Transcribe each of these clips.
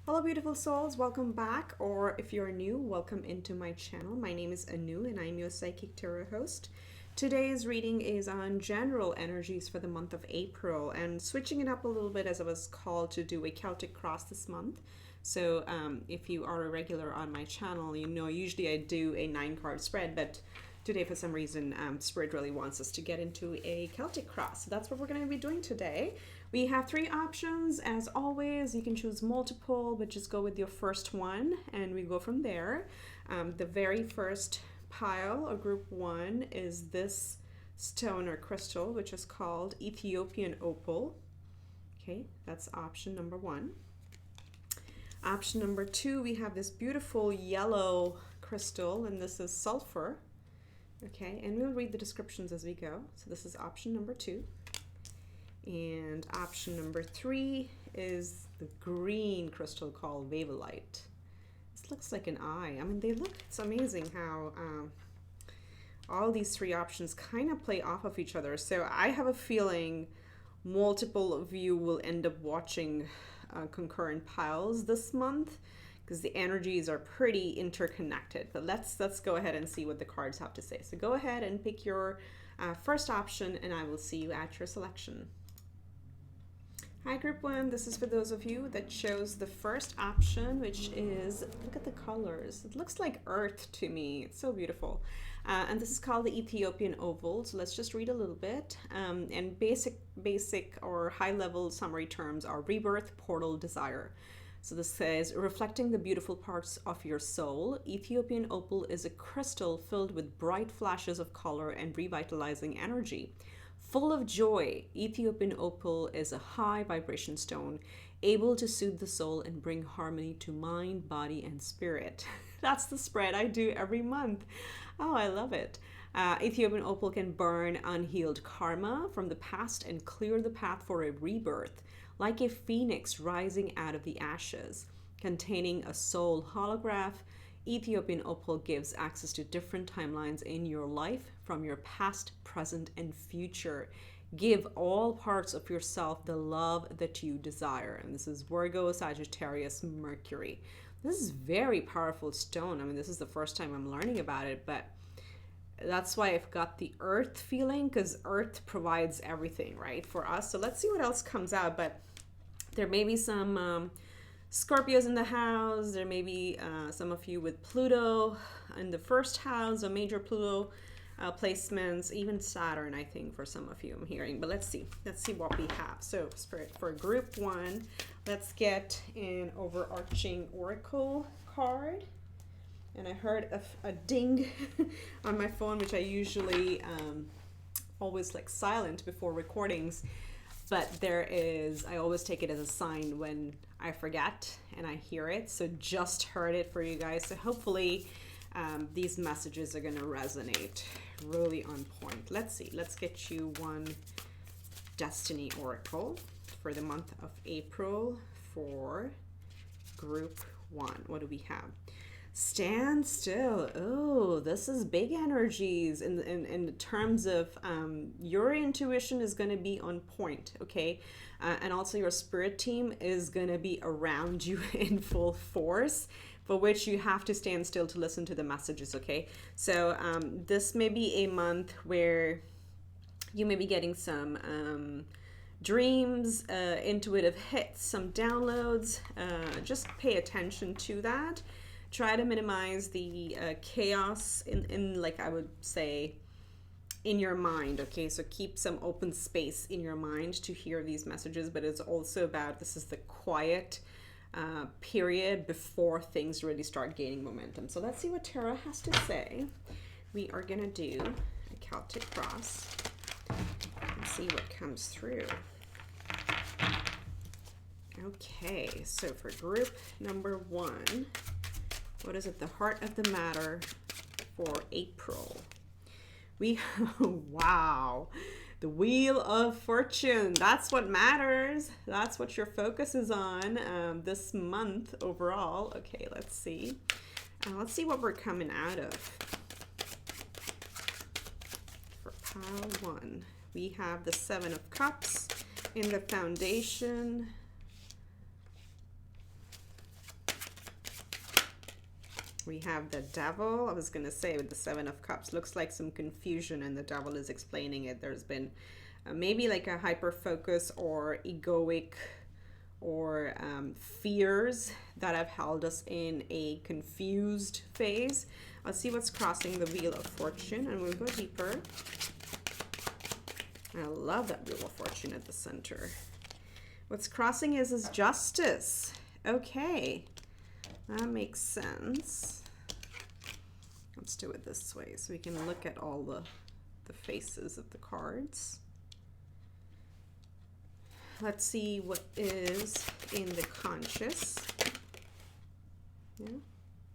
Hello beautiful souls, welcome back, or if you're new, welcome into my channel. My name is Anu and I'm your psychic tarot host. Today's reading is on general energies for the month of April and switching it up a little bit as I was called to do a Celtic cross this month. So if you are a regular on my channel, you know usually I do a 9-card spread, but today for some reason Spirit really wants us to get into a Celtic cross. So that's what we're going to be doing today. We have 3 options. As always, you can choose multiple, but just go with your first one and we go from there. The very first pile or group 1 is this stone or crystal, which is called Ethiopian opal. Okay, that's option number 1. Option number 2, we have this beautiful yellow crystal, and this is sulfur. Okay, and we'll read the descriptions as we go. So this is option number 2. And option number 3 is the green crystal called 𝗣𝗿𝗲𝗱𝗶. This looks like an eye. I mean, it's amazing how all these 3 options kind of play off of each other. So I have a feeling multiple of you will end up watching concurrent piles this month because the energies are pretty interconnected. But let's go ahead and see what the cards have to say. So go ahead and pick your first option and I will see you at your selection. Hi group 1, this is for those of you that chose the first option, which is, look at the colors. It looks like earth to me. It's so beautiful. And this is called the Ethiopian opal. So let's just read a little bit. And basic or high level summary terms are rebirth, portal, desire. So this says, reflecting the beautiful parts of your soul, Ethiopian opal is a crystal filled with bright flashes of color and revitalizing energy. Full of joy, Ethiopian opal is a high vibration stone, able to soothe the soul and bring harmony to mind, body, and spirit. That's the spread I do every month. Oh, I love it. Ethiopian opal can burn unhealed karma from the past and clear the path for a rebirth, like a phoenix rising out of the ashes. Containing a soul holograph, Ethiopian opal gives access to different timelines in your life from your past, present, and future. Give all parts of yourself the love that you desire. And this is Virgo, Sagittarius, Mercury. This is very powerful stone. I mean, this is the first time I'm learning about it, but that's why I've got the earth feeling, because earth provides everything, right, for us. So let's see what else comes out. But there may be some Scorpios in the house. There may be some of you with Pluto in the first house, or major Pluto placements, even Saturn, I think, for some of you I'm hearing. But let's see what we have. So Spirit, for group 1, let's get an overarching oracle card. And I heard a ding on my phone, which I usually always like silent before recordings. But I always take it as a sign when I forget and I hear it. So just heard it for you guys. So hopefully these messages are going to resonate really on point. Let's see. Let's get you one Destiny Oracle for the month of April for group 1. What do we have? Stand still. Oh, this is big energies in terms of your intuition is going to be on point, okay? And also your spirit team is going to be around you in full force, for which you have to stand still to listen to the messages, okay? So this may be a month where you may be getting some dreams, intuitive hits, some downloads. Just pay attention to that. Try to minimize the chaos in like I would say in your mind, okay? So keep some open space in your mind to hear these messages, but it's also about, this is the quiet period before things really start gaining momentum. So let's see what Tarot has to say. We are gonna do a Celtic cross and see what comes through. Okay, so for group number 1, what is it? The heart of the matter for April. Wow, the Wheel of Fortune. That's what matters. That's what your focus is on this month overall. Okay, let's see. Let's see what we're coming out of. For pile 1, we have the 7 of Cups in the foundation. We have the devil. I was going to say with the Seven of Cups, looks like some confusion and the devil is explaining it. There's been maybe like a hyper focus or egoic or fears that have held us in a confused phase. Let's see what's crossing the Wheel of Fortune and we'll go deeper. I love that Wheel of Fortune at the center. What's crossing is justice. Okay, that makes sense. Let's do it this way so we can look at all the faces of the cards. Let's see what is in the conscious. Yeah,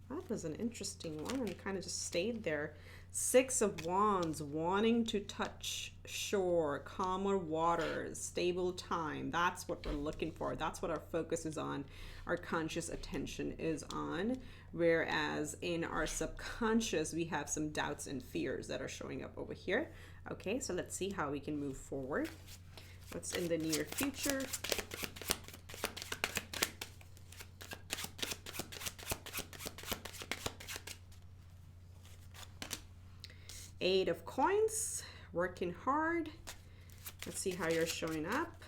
that was an interesting one and kind of just stayed there. Six of Wands, wanting to touch shore, calmer waters, stable time. That's what we're looking for. That's what our focus is on. Our conscious attention is on. Whereas in our subconscious, we have some doubts and fears that are showing up over here. Okay, so let's see how we can move forward. What's in the near future? Eight of Coins, working hard. Let's see how you're showing up.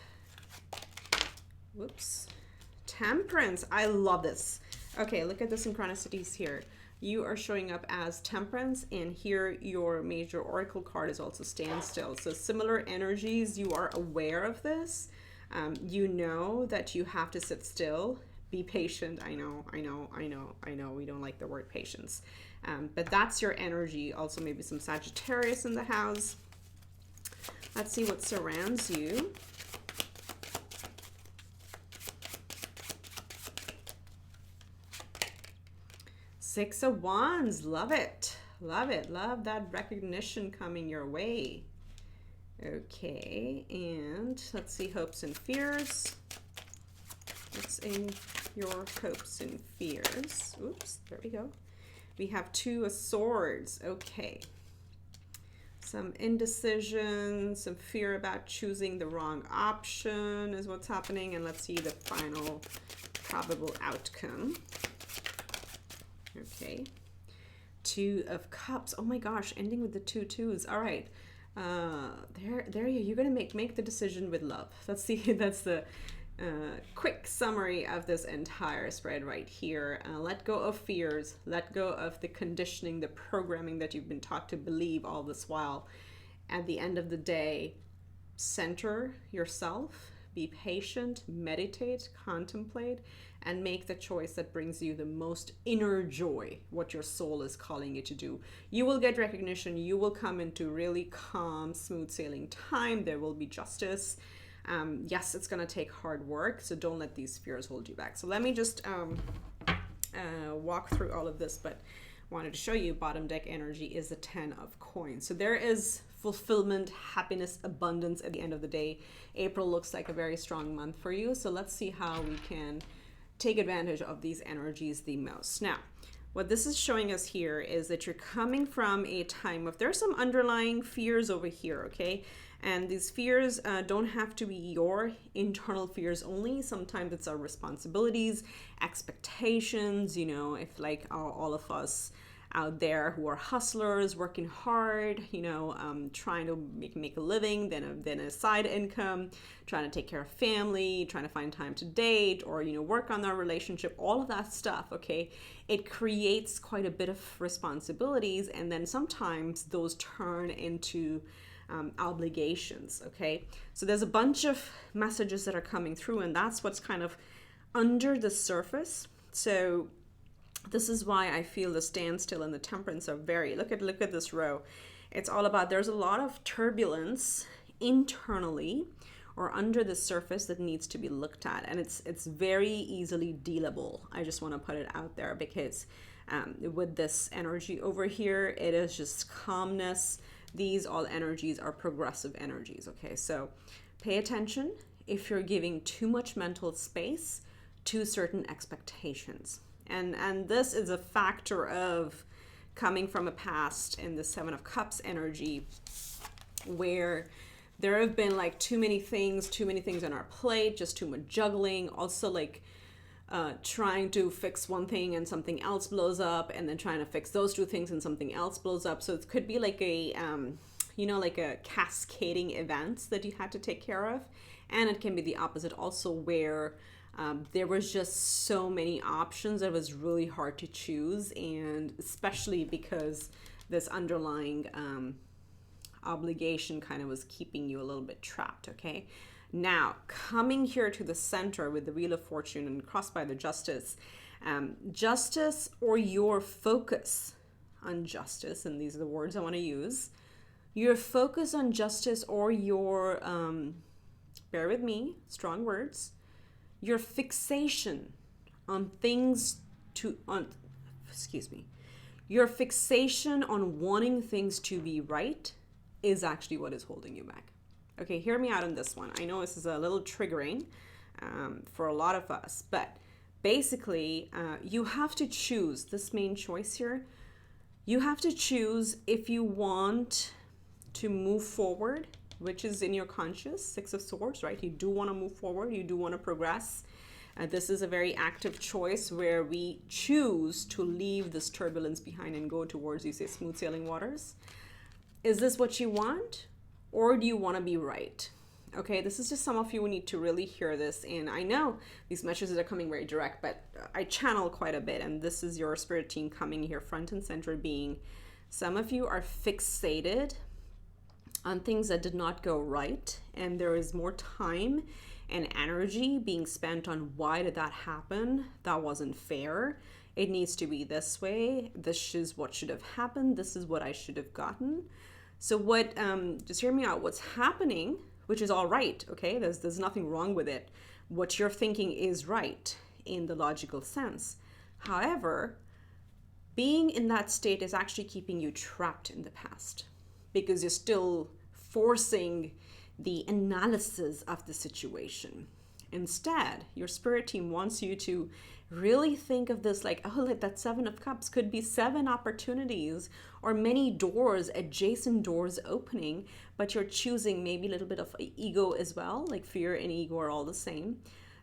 Whoops. Temperance, I love this. Okay, look at the synchronicities here. You are showing up as Temperance, and here your major oracle card is also Standstill. So similar energies, you are aware of this. You know that you have to sit still, be patient. I know, we don't like the word patience. But that's your energy. Also maybe some Sagittarius in the house. Let's see what surrounds you. Six of Wands, love it. Love it, love that recognition coming your way. Okay, and let's see hopes and fears. What's in your hopes and fears? Oops, there we go. We have Two of Swords, okay. Some indecision, some fear about choosing the wrong option is what's happening. And let's see the final probable outcome. Okay, Two of Cups. Oh my gosh, ending with the two twos. All right, you're gonna make the decision with love. Let's see. That's the quick summary of this entire spread right here. Let go of fears. Let go of the conditioning, the programming that you've been taught to believe all this while. At the end of the day, center yourself. Be patient, meditate, contemplate, and make the choice that brings you the most inner joy, what your soul is calling you to do. You will get recognition. You will come into really calm, smooth sailing time. There will be justice. Yes, it's going to take hard work, so don't let these fears hold you back. So let me just walk through all of this, but wanted to show you bottom deck energy is the 10 of Coins. So there is fulfillment, happiness, abundance at the end of the day. April looks like a very strong month for you. So let's see how we can take advantage of these energies the most. Now, what this is showing us here is that you're coming from a time of, there's some underlying fears over here, okay? And these fears don't have to be your internal fears only. Sometimes it's our responsibilities, expectations, you know, if like all of us out there who are hustlers, working hard, you know, trying to make a living, then a side income, trying to take care of family, trying to find time to date, or, you know, work on their relationship, all of that stuff, okay? It creates quite a bit of responsibilities, and then sometimes those turn into obligations, okay? So there's a bunch of messages that are coming through, and that's what's kind of under the surface. So this is why I feel the Standstill and the Temperance are very, look at this row. It's all about, there's a lot of turbulence internally or under the surface that needs to be looked at, and it's very easily dealable. I just want to put it out there because with this energy over here, it is just calmness. These all energies are progressive energies, okay? So pay attention if you're giving too much mental space to certain expectations. And this is a factor of coming from a past in the Seven of Cups energy where there have been like too many things on our plate, just too much juggling. Also like trying to fix one thing and something else blows up, and then trying to fix those two things and something else blows up. So it could be like a, like a cascading events that you had to take care of. And it can be the opposite also, where there was just so many options that it was really hard to choose, and especially because this underlying obligation kind of was keeping you a little bit trapped, okay? Now, coming here to the center with the Wheel of Fortune and crossed by the Justice, justice, or your focus on justice, and these are the words I want to use, your focus on justice, or your, bear with me, strong words, your fixation on things your fixation on wanting things to be right is actually what is holding you back. Okay, hear me out on this one. I know this is a little triggering for a lot of us, but basically you have to choose this main choice here. You have to choose if you want to move forward, which is in your conscious, Six of Swords, right? You do want to move forward. You do want to progress. This is a very active choice where we choose to leave this turbulence behind and go towards, you say, smooth sailing waters. Is this what you want? Or do you want to be right? Okay, this is just some of you who need to really hear this. And I know these messages are coming very direct, but I channel quite a bit. And this is your spirit team coming here front and center, being some of you are fixated on things that did not go right. And there is more time and energy being spent on why did that happen? That wasn't fair. It needs to be this way. This is what should have happened. This is what I should have gotten. So what, just hear me out, what's happening, which is all right, okay? There's nothing wrong with it. What you're thinking is right in the logical sense. However, being in that state is actually keeping you trapped in the past, because you're still forcing the analysis of the situation. Instead, your spirit team wants you to really think of this like, oh, like that Seven of Cups could be 7 opportunities or many doors, adjacent doors opening, but you're choosing maybe a little bit of ego as well, like fear and ego are all the same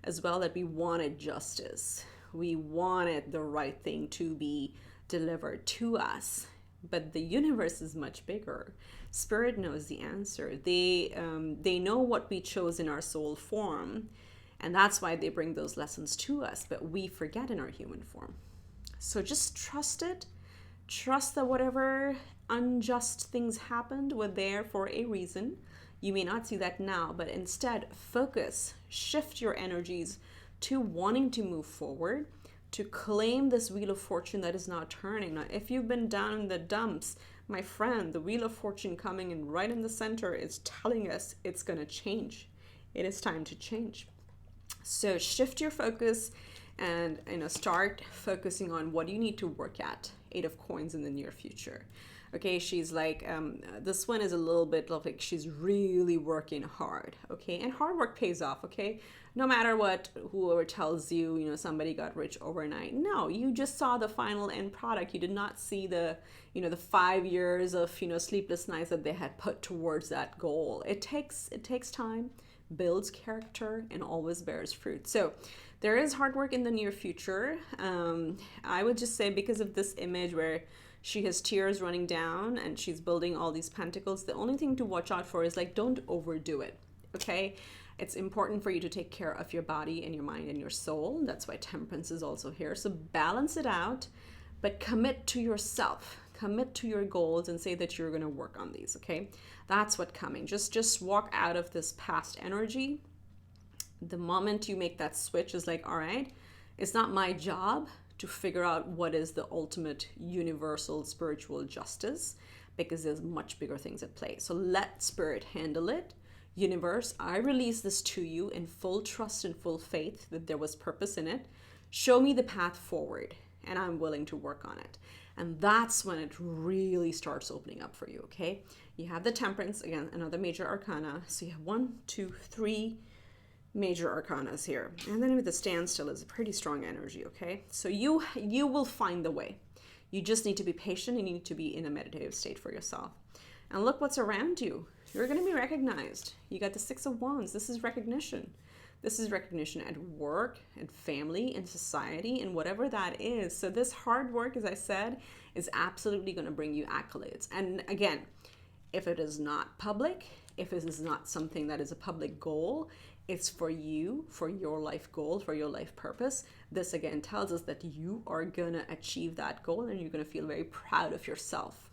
as well, that we wanted justice. We wanted the right thing to be delivered to us. But the universe is much bigger. Spirit knows the answer. They know what we chose in our soul form, and that's why they bring those lessons to us, but we forget in our human form. So just trust it. Trust that whatever unjust things happened were there for a reason. You may not see that now, but instead focus, shift your energies to wanting to move forward, to claim this Wheel of Fortune that is now turning. Now, if you've been down in the dumps, my friend, the Wheel of Fortune coming in right in the center is telling us it's going to change. It is time to change. So shift your focus and start focusing on what you need to work at. 8 of Coins in the near future. Okay, she's like, this one is a little bit like she's really working hard, okay? And hard work pays off, okay? No matter what, whoever tells you, somebody got rich overnight. No, you just saw the final end product. You did not see the, the 5 years of, sleepless nights that they had put towards that goal. It takes time, builds character, and always bears fruit. So there is hard work in the near future. I would just say, because of this image where she has tears running down and she's building all these pentacles, the only thing to watch out for is like, don't overdo it, okay? It's important for you to take care of your body and your mind and your soul. That's why Temperance is also here. So balance it out, but commit to yourself, commit to your goals, and say that you're going to work on these, okay? That's what's coming. Just walk out of this past energy. The moment you make that switch is like, all right, it's not my job to figure out what is the ultimate universal spiritual justice, because there's much bigger things at play. So let Spirit handle it. Universe, I release this to you in full trust and full faith that there was purpose in it. Show me the path forward, and I'm willing to work on it. And that's when it really starts opening up for you, okay? You have the Temperance, again, another major arcana. So you have 1, 2, 3 major arcanas here. And then with the Standstill is a pretty strong energy, okay? So you will find the way. You just need to be patient, and you need to be in a meditative state for yourself. And look what's around you. You're going to be recognized. You got the 6 of Wands. This is recognition. This is recognition at work, and family, and society, and whatever that is. So this hard work, as I said, is absolutely going to bring you accolades. And again, if it is not public, if it is not something that is a public goal, it's for you, for your life goal, for your life purpose. This again tells us that you are going to achieve that goal and you're going to feel very proud of yourself.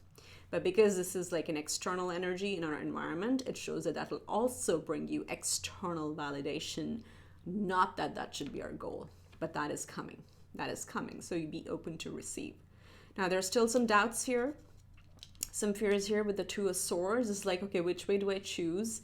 But because this is like an external energy in our environment, it shows that that will also bring you external validation. Not that that should be our goal, but that is coming. That is coming. So you be open to receive. Now, there's still some doubts here, some fears here with the Two of Swords. It's like, okay, which way do I choose?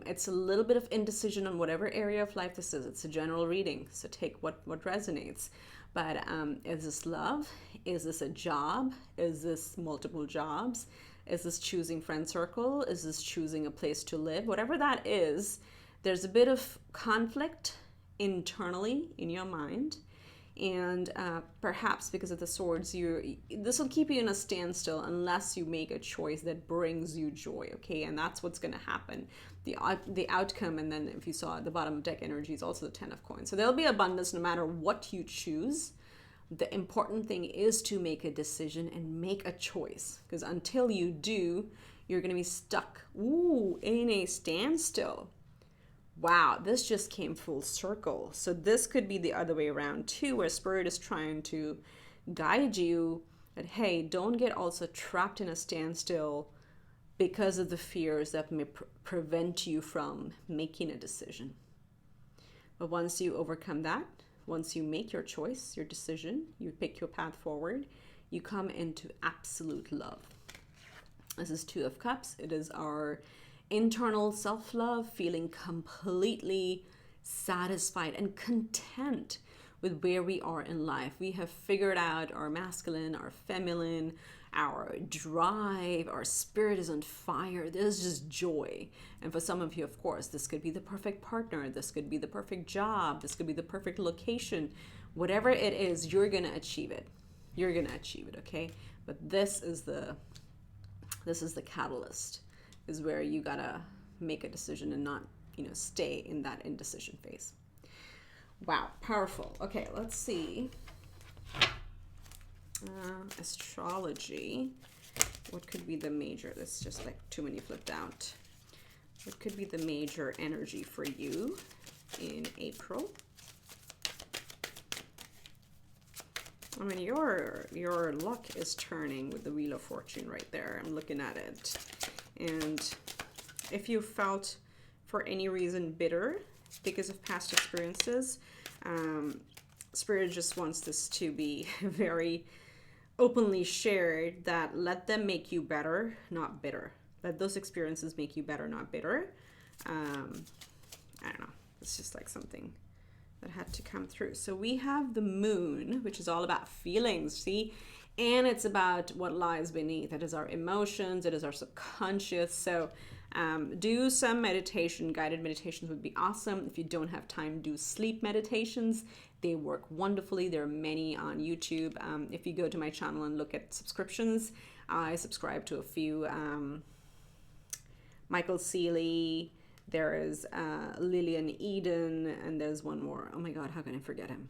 It's a little bit of indecision on whatever area of life this is. It's a general reading, so take what resonates. But is this love? Is this a job? Is this multiple jobs? Is this choosing friend circle? Is this choosing a place to live? Whatever that is, there's a bit of conflict internally in your mind. And perhaps because of the swords, this will keep you in a standstill unless you make a choice that brings you joy, okay? And that's what's going to happen. The outcome, and then if you saw at the bottom of deck energy, is also the Ten of Coins. So there'll be abundance no matter what you choose. The important thing is to make a decision and make a choice, because until you do, you're going to be stuck in a standstill. Wow, this just came full circle. So this could be the other way around too, where Spirit is trying to guide you that, hey, don't get also trapped in a standstill because of the fears that may prevent you from making a decision. But once you overcome that, once you make your choice, your decision, you pick your path forward, you come into absolute love. This is Two of Cups. It is our internal self-love, feeling completely satisfied and content with where we are in life. We have figured out our masculine, our feminine, our drive, our spirit is on fire. There's just joy. And for some of you, of course, this could be the perfect partner. This could be the perfect job. This could be the perfect location. Whatever it is, you're going to achieve it. You're going to achieve it, okay? But this is the catalyst, is where you got to make a decision and not, stay in that indecision phase. Wow, powerful. Okay, let's see. Astrology. What could be the major? That's just like too many flipped out. What could be the major energy for you in April? I mean, your luck is turning with the Wheel of Fortune right there. I'm looking at it. And if you felt for any reason bitter because of past experiences, Spirit just wants this to be very openly shared, that let them make you better, not bitter. Let those experiences make you better, not bitter. I don't know. It's just like something that had to come through. So we have the Moon, which is all about feelings, see? And it's about what lies beneath. It is our emotions. It is our subconscious. So do some meditation. Guided meditations would be awesome. If you don't have time, do sleep meditations. They work wonderfully. There are many on YouTube. If you go to my channel and look at subscriptions, I subscribe to a few. Michael Seeley, there is Lillian Eden, and there's one more. Oh my God, how can I forget him?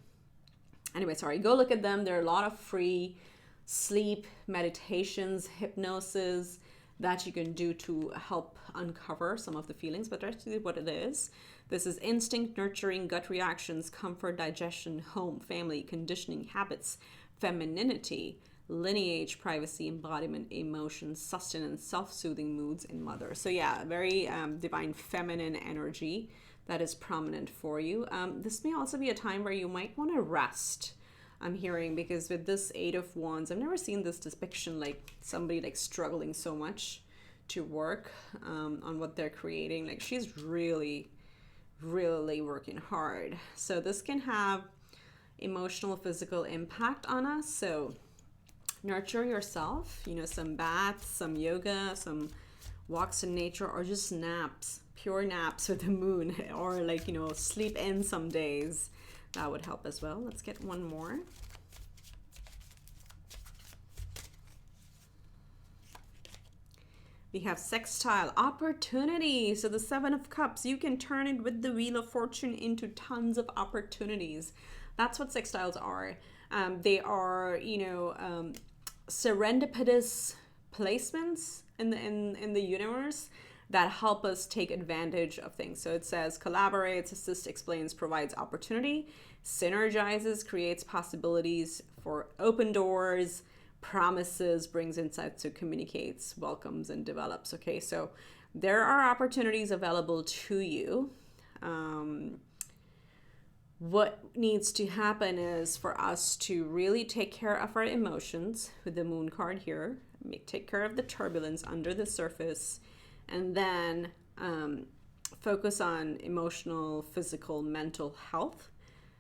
Anyway, sorry, go look at them. There are a lot of free sleep meditations, hypnosis that you can do to help uncover some of the feelings, but that's really what it is. This is instinct, nurturing, gut reactions, comfort, digestion, home, family, conditioning, habits, femininity, lineage, privacy, embodiment, emotions, sustenance, self-soothing moods, and mother. So yeah, very divine feminine energy that is prominent for you. This may also be a time where you might want to rest, I'm hearing, because with this Eight of Wands, I've never seen this depiction, like somebody like struggling so much to work on what they're creating. Like she's really working hard. So this can have emotional, physical impact on us. So nurture yourself, some baths, some yoga, some walks in nature, or just naps, pure naps with the moon, or like, sleep in some days. That would help as well. Let's get one more. We have sextile, opportunity. So the Seven of Cups, you can turn it with the Wheel of Fortune into tons of opportunities. That's what sextiles are. They are, serendipitous placements in the universe that help us take advantage of things. So it says collaborates, assists, explains, provides opportunity, synergizes, creates possibilities for open doors, promises, brings insights, so communicates, welcomes, and develops. Okay, so there are opportunities available to you. What needs to happen is for us to really take care of our emotions with the Moon card here, take care of the turbulence under the surface, and then focus on emotional, physical, mental health.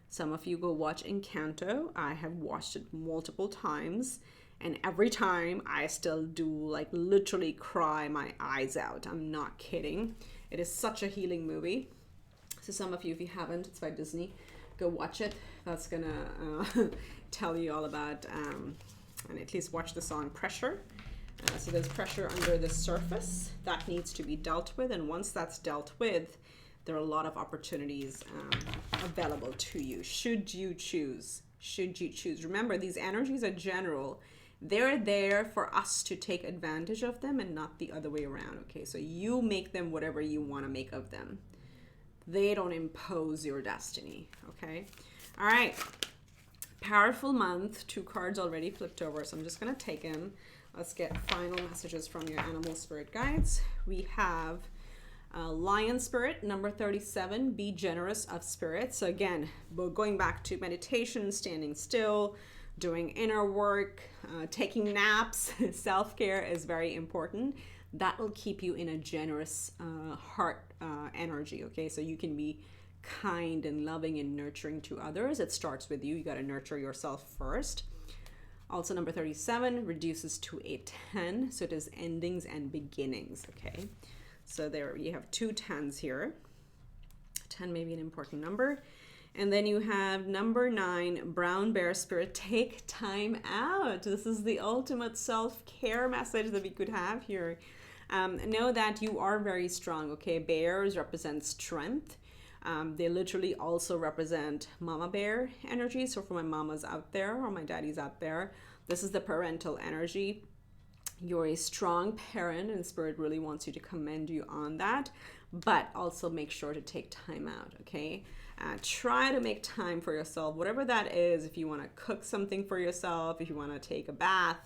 Some of you go watch Encanto. I have watched it multiple times, and every time I still do like literally cry my eyes out. I'm not kidding. It is such a healing movie. So some of you, if you haven't, it's by Disney, go watch it. That's gonna tell you all about, and at least watch the song Pressure. So there's pressure under the surface that needs to be dealt with, and once that's dealt with, there are a lot of opportunities available to you, should you choose. Remember, these energies are general. They're there for us to take advantage of them and not the other way around. Okay, so you make them whatever you want to make of them. They don't impose your destiny. Okay, all right, powerful month. 2 cards already flipped over, so I'm just gonna take them. Let's get final messages from your animal spirit guides. We have Lion Spirit, number 37, be generous of spirit. So again, we're going back to meditation, standing still, doing inner work, taking naps. Self-care is very important. That will keep you in a generous heart energy, okay? So you can be kind and loving and nurturing to others. It starts with you. You got to nurture yourself first. Also, number 37 reduces to a 10, so it is endings and beginnings, okay? So there you have 2 10s here. 10 may be an important number. And then you have number 9, brown bear spirit, take time out. This is the ultimate self-care message that we could have here. Know that you are very strong, okay? Bears represent strength. They literally also represent mama bear energy. So for my mamas out there or my daddies out there, this is the parental energy. You're a strong parent, and spirit really wants you to commend you on that, but also make sure to take time out, okay? Try to make time for yourself, whatever that is. If you want to cook something for yourself, if you want to take a bath,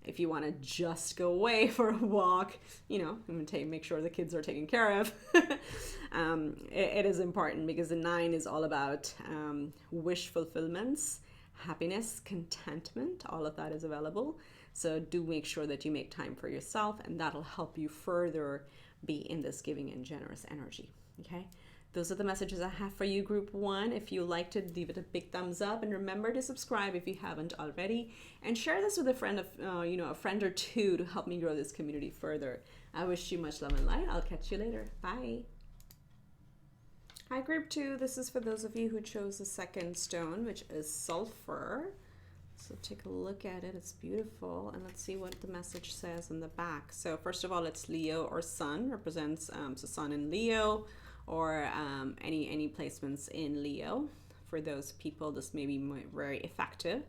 if you want to just go away for a walk, make sure the kids are taken care of. It is important because the 9 is all about wish fulfillments, happiness, contentment. All of that is available. So do make sure that you make time for yourself, and that'll help you further be in this giving and generous energy. Okay? Those are the messages I have for you, Group 1. If you liked it, leave it a big thumbs up, and remember to subscribe if you haven't already, and share this with a friend a friend or two to help me grow this community further. I wish you much love and light. I'll catch you later. Bye. Hi, Group 2. This is for those of you who chose the second stone, which is sulfur. So take a look at it. It's beautiful, and let's see what the message says in the back. So first of all, it's Leo or Sun, represents so Sun in Leo, or any placements in Leo. For those people, this may be very effective.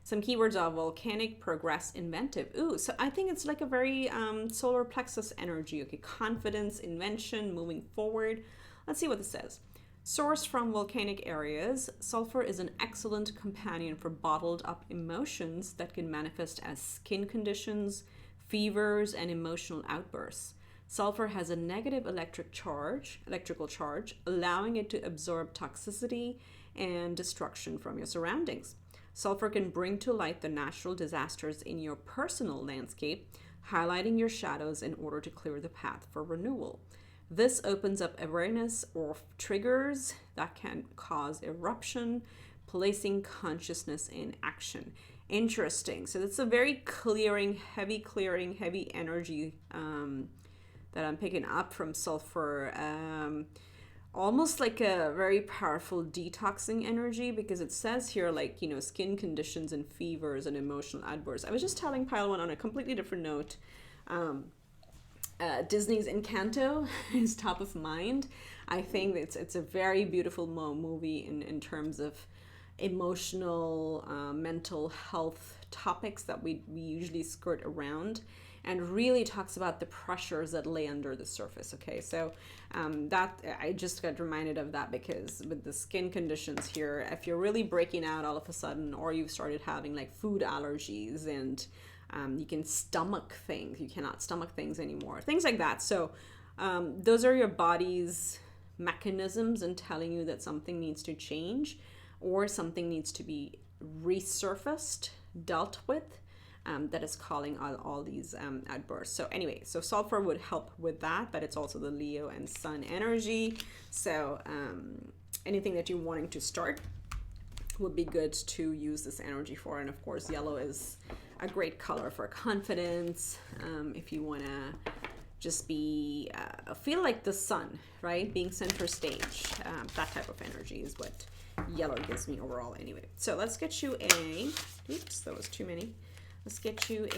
Some keywords are volcanic, progress, inventive. Ooh, so I think it's like a very solar plexus energy. Okay, confidence, invention, moving forward. Let's see what this says. Sourced from volcanic areas, sulfur is an excellent companion for bottled up emotions that can manifest as skin conditions, fevers, and emotional outbursts. Sulfur has a negative electrical charge, allowing it to absorb toxicity and destruction from your surroundings. Sulfur can bring to light the natural disasters in your personal landscape, highlighting your shadows in order to clear the path for renewal. This opens up awareness of triggers that can cause eruption, placing consciousness in action. Interesting. So it's a very clearing, heavy energy that I'm picking up from sulfur. Almost like a very powerful detoxing energy, because it says here skin conditions and fevers and emotional outbursts. I was just telling Pile 1 on a completely different note Disney's Encanto is top of mind. I think it's a very beautiful movie in terms of emotional, mental health topics that we usually skirt around, and really talks about the pressures that lay under the surface. Okay, so that I just got reminded of that because with the skin conditions here, if you're really breaking out all of a sudden, or you've started having like food allergies and you can stomach things, you cannot stomach things anymore, things like that. So those are your body's mechanisms in telling you that something needs to change or something needs to be resurfaced, dealt with, that is calling all these outbursts. So anyway, so sulfur would help with that, but it's also the Leo and Sun energy. So anything that you're wanting to start would be good to use this energy for. And of course, yellow is a great color for confidence. If you want to just be, feel like the sun, right? Being center stage, that type of energy is what yellow gives me overall anyway. So let's get you a, oops, that was too many. Let's get you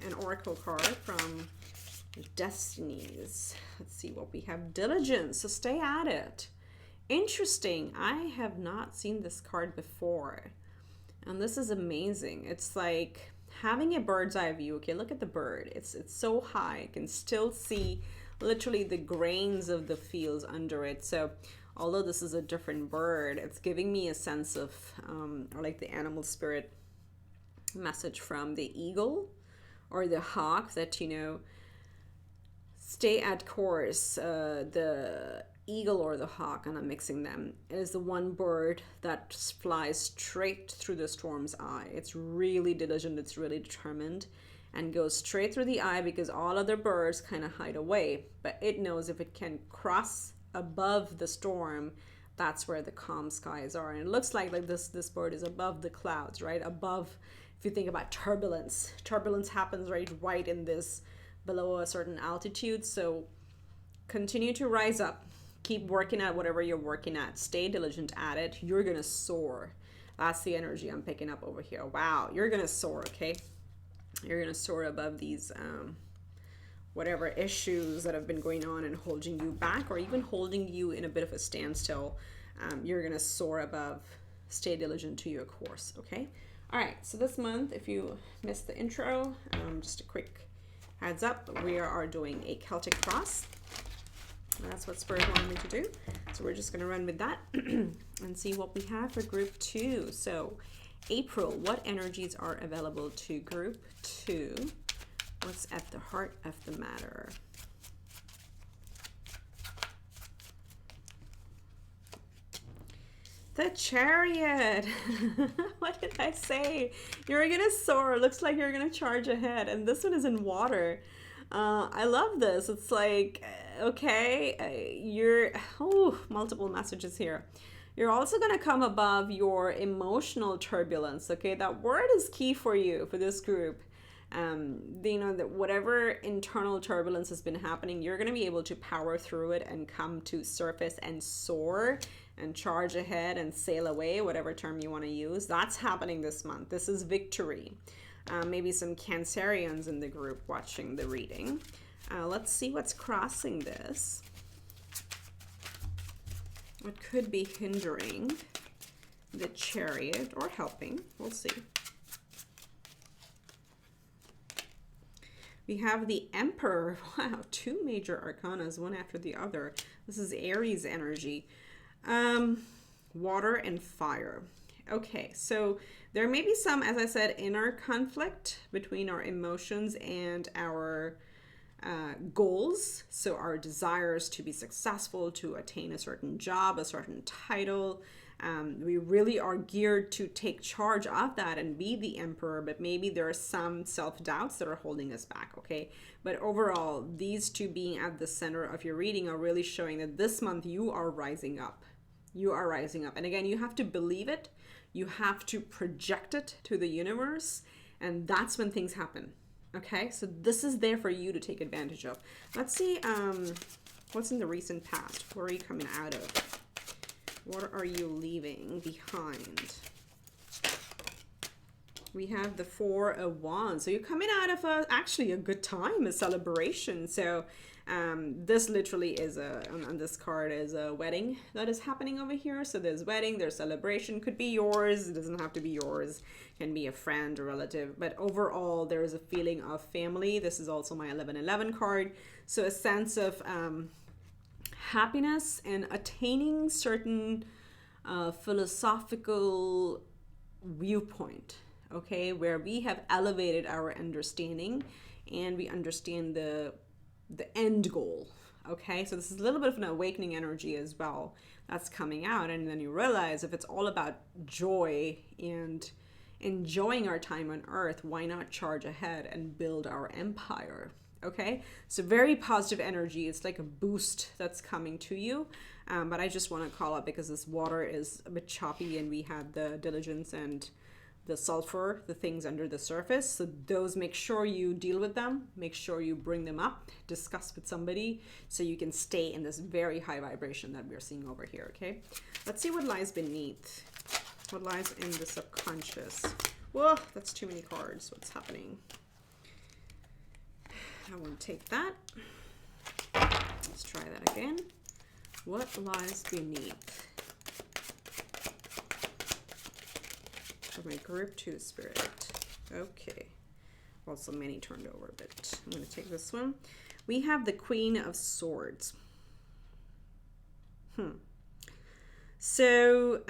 an oracle card from Destinies. Let's see what we have. Diligence, so stay at it. Interesting, I have not seen this card before. And this is amazing. It's like having a bird's eye view. Okay, look at the bird. It's so high. I can still see literally the grains of the fields under it. So although this is a different bird, it's giving me a sense of, or like the animal spirit message from the eagle or the hawk that, you know, stay at course. The eagle or the hawk, and I'm mixing them, is the one bird that flies straight through the storm's eye. It's really diligent, it's really determined, and goes straight through the eye because all other birds kind of hide away, but it knows if it can cross above the storm, that's where the calm skies are. And it looks like this bird is above the clouds, right? Above, if you think about turbulence happens right in this, below a certain altitude. So continue to rise up, keep working at whatever you're working at, stay diligent at it. You're gonna soar. That's the energy I'm picking up over here. Wow, you're gonna soar. Okay, you're gonna soar above these whatever issues that have been going on and holding you back, or even holding you in a bit of a standstill. You're gonna soar above. Stay diligent to your course. Okay. All right, so this month, if you missed the intro, just a quick heads up, we are doing a Celtic cross. That's what Spirit wanted me to do. So we're just going to run with that and see what we have for group 2. So April, what energies are available to group 2? What's at the heart of the matter? The Chariot. What did I say? You're gonna soar. Looks like you're gonna charge ahead. And this one is in water. I love this. It's like, okay, you're, multiple messages here. You're also gonna come above your emotional turbulence. Okay, that word is key for you, for this group. You know, that whatever internal turbulence has been happening, you're going to be able to power through it and come to surface and soar and charge ahead and sail away, whatever term you want to use. That's happening this month. This is victory. Maybe some Cancerians in the group watching the reading. Let's see what's crossing this. What could be hindering the Chariot or helping? We'll see. We have the Emperor. Wow, 2 major arcanas, one after the other. This is Aries energy. Water and fire. Okay, so there may be some, as I said, inner conflict between our emotions and our goals. So our desires to be successful, to attain a certain job, a certain title. We really are geared to take charge of that and be the emperor, but maybe there are some self-doubts that are holding us back, okay? But overall, these two being at the center of your reading are really showing that this month you are rising up. You are rising up. And again, you have to believe it. You have to project it to the universe. And that's when things happen, okay? So this is there for you to take advantage of. Let's see what's in the recent past. Where are you coming out of? What are you leaving behind? we have the Four of Wands. So you're coming out of actually a good time, a celebration. So this literally is on this card is a wedding that is happening over here. So there's wedding, there's celebration, could be yours. It doesn't have to be yours. Can be a friend or relative. But overall, there is a feeling of family. This is also my 1111 card. So a sense of happiness and attaining certain philosophical viewpoint, okay, where we have elevated our understanding and we understand the end goal. Okay, so this is a little bit of an awakening energy as well that's coming out. And then you realize if it's all about joy and enjoying our time on earth, why not charge ahead and build our empire? Okay, so very positive energy. It's like a boost that's coming to you. But I just want to call out because this water is a bit choppy and we have the diligence and the sulfur, the things under the surface. So those, make sure you deal with them, make sure you bring them up, discuss with somebody so you can stay in this very high vibration that we're seeing over here, okay? Let's see what lies beneath. What lies in the subconscious? Whoa, that's too many cards. What's happening? I won't take that. Let's try that again. What lies beneath? My group 2 spirit. Okay. Also many turned over a bit. I'm going to take this one. We have the Queen of Swords. So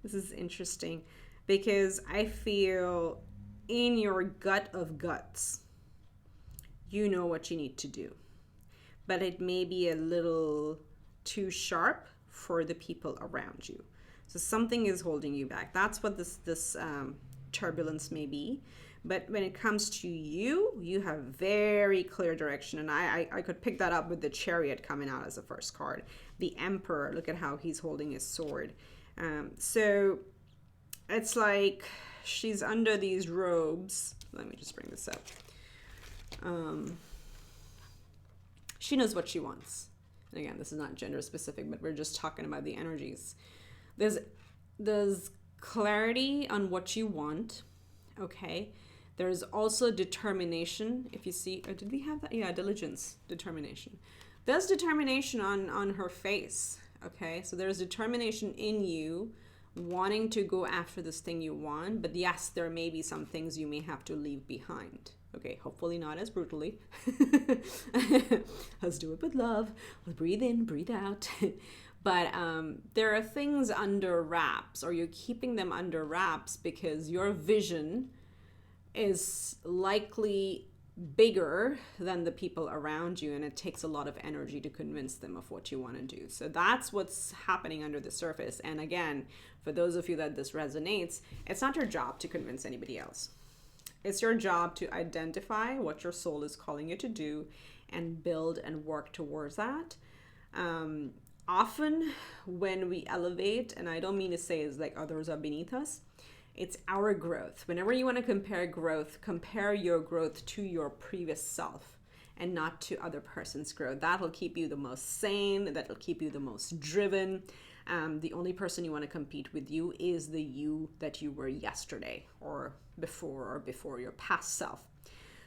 this is interesting because I feel in your gut of guts, you know what you need to do, but it may be a little too sharp for the people around you. So something is holding you back. That's what this turbulence may be. But when it comes to you, you have very clear direction. And I could pick that up with the Chariot coming out as the first card. The Emperor, look at how he's holding his sword. So it's like she's under these robes. Let me just bring this up. She knows what she wants. And again, this is not gender specific, but we're just talking about the energies. There's clarity on what you want, okay? There's also determination. If you see, or did we have that? Yeah, diligence, determination. There's determination on her face, okay? So there's determination in you wanting to go after this thing you want, but yes, there may be some things you may have to leave behind. Okay, hopefully not as brutally. Let's do it with love. Let's breathe in, breathe out. But there are things under wraps, or you're keeping them under wraps because your vision is likely bigger than the people around you, and it takes a lot of energy to convince them of what you want to do. So that's what's happening under the surface. And again, for those of you that this resonates, it's not your job to convince anybody else. It's your job to identify what your soul is calling you to do and build and work towards that. Often when we elevate, and I don't mean to say it's like others are beneath us, it's our growth. Whenever you want to compare growth, compare your growth to your previous self and not to other person's growth. That'll keep you the most sane, that'll keep you the most driven. The only person you want to compete with you is the you that you were yesterday or before your past self.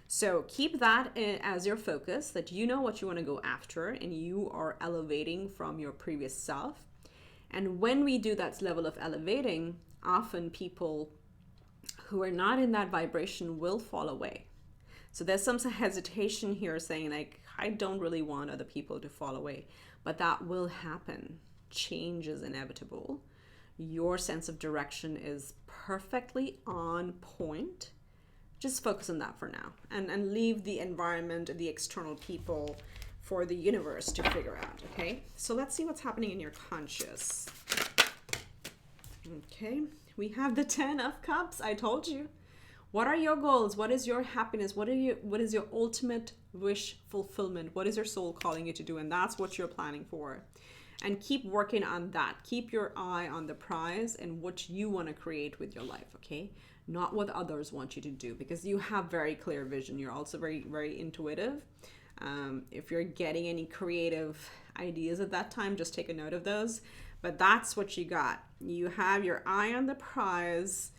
So keep that as your focus, that you know what you want to go after and you are elevating from your previous self. And when we do that level of elevating, often people who are not in that vibration will fall away. So there's some hesitation here saying like, I don't really want other people to fall away, but that will happen. Change is inevitable. Your sense of direction is perfectly on point. Just focus on that for now and leave the environment, the external people for the universe to figure out, okay? So let's see what's happening in your conscious. Okay, we have the 10 of Cups. I told you. What are your goals? What is your happiness? What is your ultimate wish fulfillment? What is your soul calling you to do? And that's what you're planning for. And keep working on that. Keep your eye on the prize and what you want to create with your life, okay? Not what others want you to do, because you have very clear vision. You're also very, very intuitive. If you're getting any creative ideas at that time, just take a note of those. But that's what you got. You have your eye on the prize.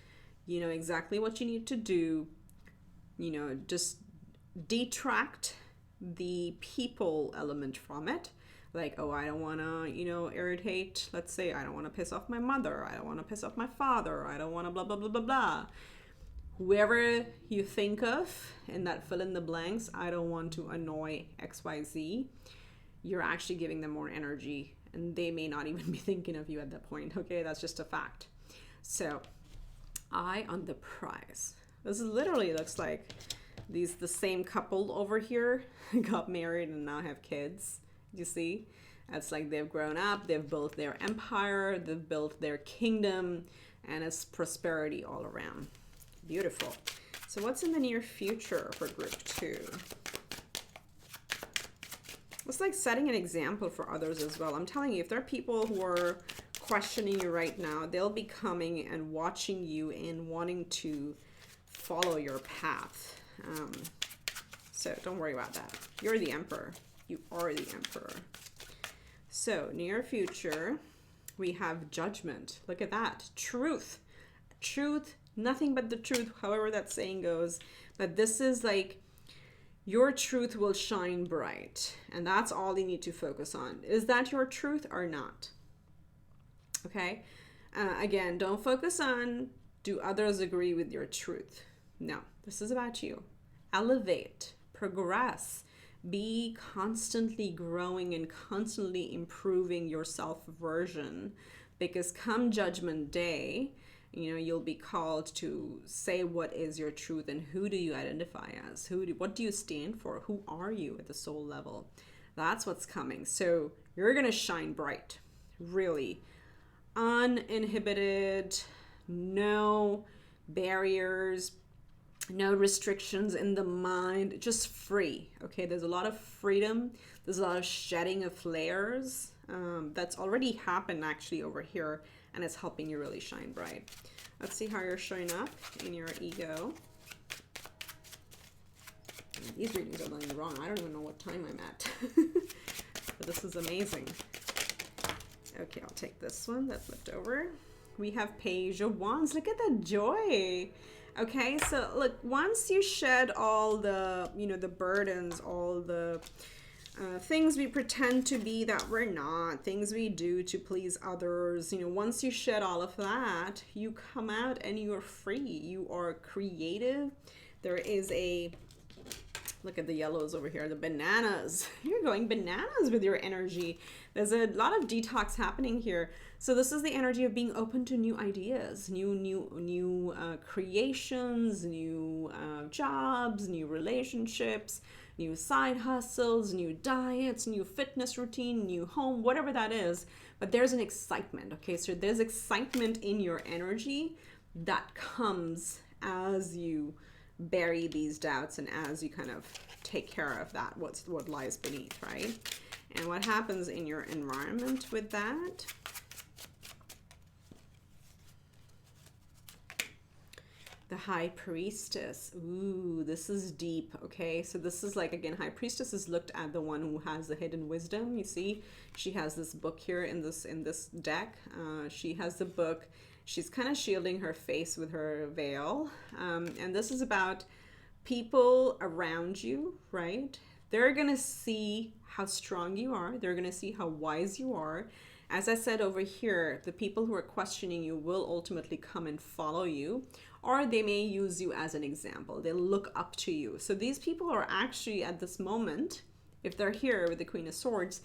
You know exactly what you need to do. You know, just detract the people element from it. Like, oh, I don't want to, you know, irritate, let's say, I don't want to piss off my mother. I don't want to piss off my father. I don't want to blah, blah, blah, blah, blah. Whoever you think of in that fill in the blanks, I don't want to annoy XYZ, you're actually giving them more energy, and they may not even be thinking of you at that point. Okay, that's just a fact. So, eye on the prize. This literally looks like the same couple over here got married and now have kids. You see? It's like they've grown up, they've built their empire, they've built their kingdom, and it's prosperity all around. Beautiful. So what's in the near future for group 2? It's like setting an example for others as well. I'm telling you, if there are people who are questioning you right now, they'll be coming and watching you and wanting to follow your path. So don't worry about that. You're the emperor. You are the emperor. So near future, we have judgment. Look at that. Truth. Truth. Nothing but the truth, however that saying goes. But this is like, your truth will shine bright. And that's all you need to focus on. Is that your truth or not? Okay? Again, don't focus on, do others agree with your truth? No, this is about you. Elevate, progress, be constantly growing and constantly improving your self-version, because come Judgment Day, you know, you'll be called to say what is your truth and who do you identify as? What do you stand for? Who are you at the soul level? That's what's coming. So you're going to shine bright, really. Uninhibited, no barriers, no restrictions in the mind, just free. Okay, there's a lot of freedom. There's a lot of shedding of layers. That's already happened actually over here, and it's helping you really shine bright. Let's see how you're showing up in your ego. These readings are going wrong. I don't even know what time I'm at. But this is amazing. Okay, I'll take this one that flipped over. We have Page of Wands. Look at the joy. Okay, so look, once you shed all the, you know, the burdens, all the things we pretend to be that we're not, things we do to please others, you know, once you shed all of that, you come out and you are free. You are creative. There is a, look at the yellows over here, the bananas. You're going bananas with your energy. There's a lot of detox happening here. So this is the energy of being open to new ideas, new creations, new jobs, new relationships, new side hustles, new diets, new fitness routine, new home, whatever that is. But there's an excitement, okay? So there's excitement in your energy that comes as you bury these doubts and as you kind of take care of that, what lies beneath, right? And what happens in your environment with that? The High Priestess. Ooh, this is deep, okay? So this is like, again, High Priestess is looked at the one who has the hidden wisdom. You see, she has this book here in this deck. She has the book. She's kind of shielding her face with her veil. And this is about people around you, right? They're going to see how strong you are. They're going to see how wise you are. As I said over here, the people who are questioning you will ultimately come and follow you, or they may use you as an example. They look up to you. So these people are actually at this moment, if they're here with the Queen of Swords,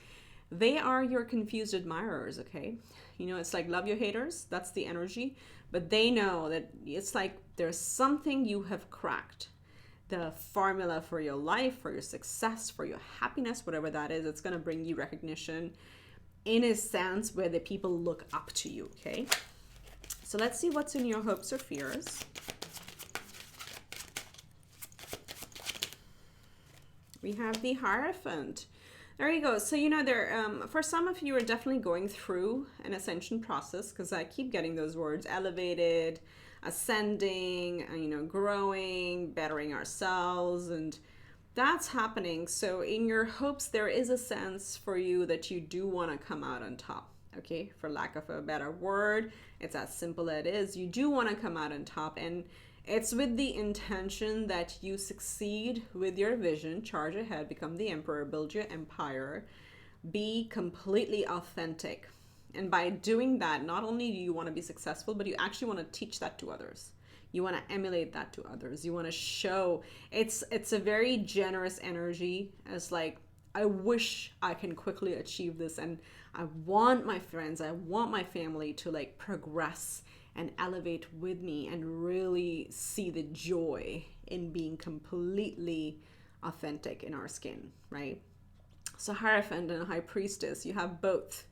they are your confused admirers, okay? You know, it's like love your haters. That's the energy. But they know that it's like there's something you have cracked. The formula for your life, for your success, for your happiness, whatever that is, it's going to bring you recognition in a sense where the people look up to you, okay? So let's see what's in your hopes or fears. We have the Hierophant. There you go. So, you know, for some of you are definitely going through an ascension process, because I keep getting those words, elevated, ascending, you know, growing, bettering ourselves, and that's happening. So in your hopes, there is a sense for you that you do want to come out on top. okay, for lack of a better word. It's as simple as it is. You do want to come out on top, and it's with the intention that you succeed with your vision, charge ahead, become the emperor, build your empire, be completely authentic. And by doing that, not only do you want to be successful, but you actually want to teach that to others. You want to emulate that to others. You want to show. It's a very generous energy, as like, I wish I can quickly achieve this, and I want my friends, I want my family to like progress and elevate with me and really see the joy in being completely authentic in our skin, right? So Hierophant and High Priestess, you have both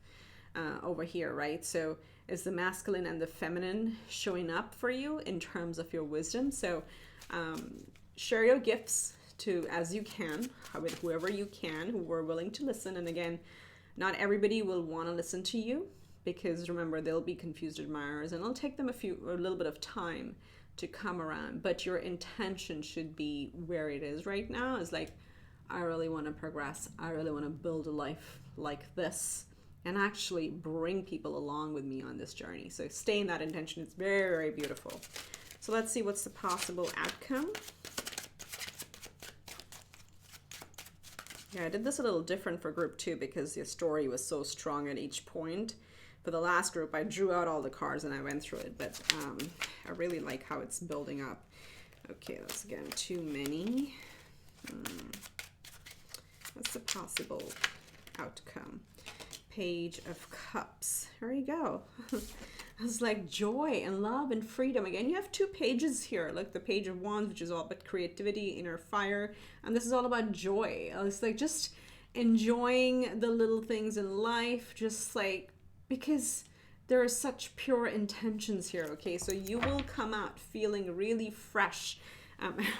over here, right? So is the masculine and the feminine showing up for you in terms of your wisdom? So share your gifts to as you can with whoever you can, who are willing to listen. And again, not everybody will want to listen to you, because remember, they'll be confused admirers, and it'll take them a little bit of time to come around. But your intention should be where it is right now, is like, I really want to progress. I really want to build a life like this and actually bring people along with me on this journey. So stay in that intention. It's very, very beautiful. So let's see what's the possible outcome. Yeah, I did this a little different for group 2 because the story was so strong at each point. For the last group, I drew out all the cards and I went through it, but I really like how it's building up. Okay, that's again too many. What's the possible outcome? Page of Cups. There you go. It's like joy and love and freedom. Again, you have 2 pages here, like the Page of Wands, which is all about creativity, inner fire, and this is all about joy. It's like just enjoying the little things in life, just like, because there are such pure intentions here, okay? So you will come out feeling really fresh.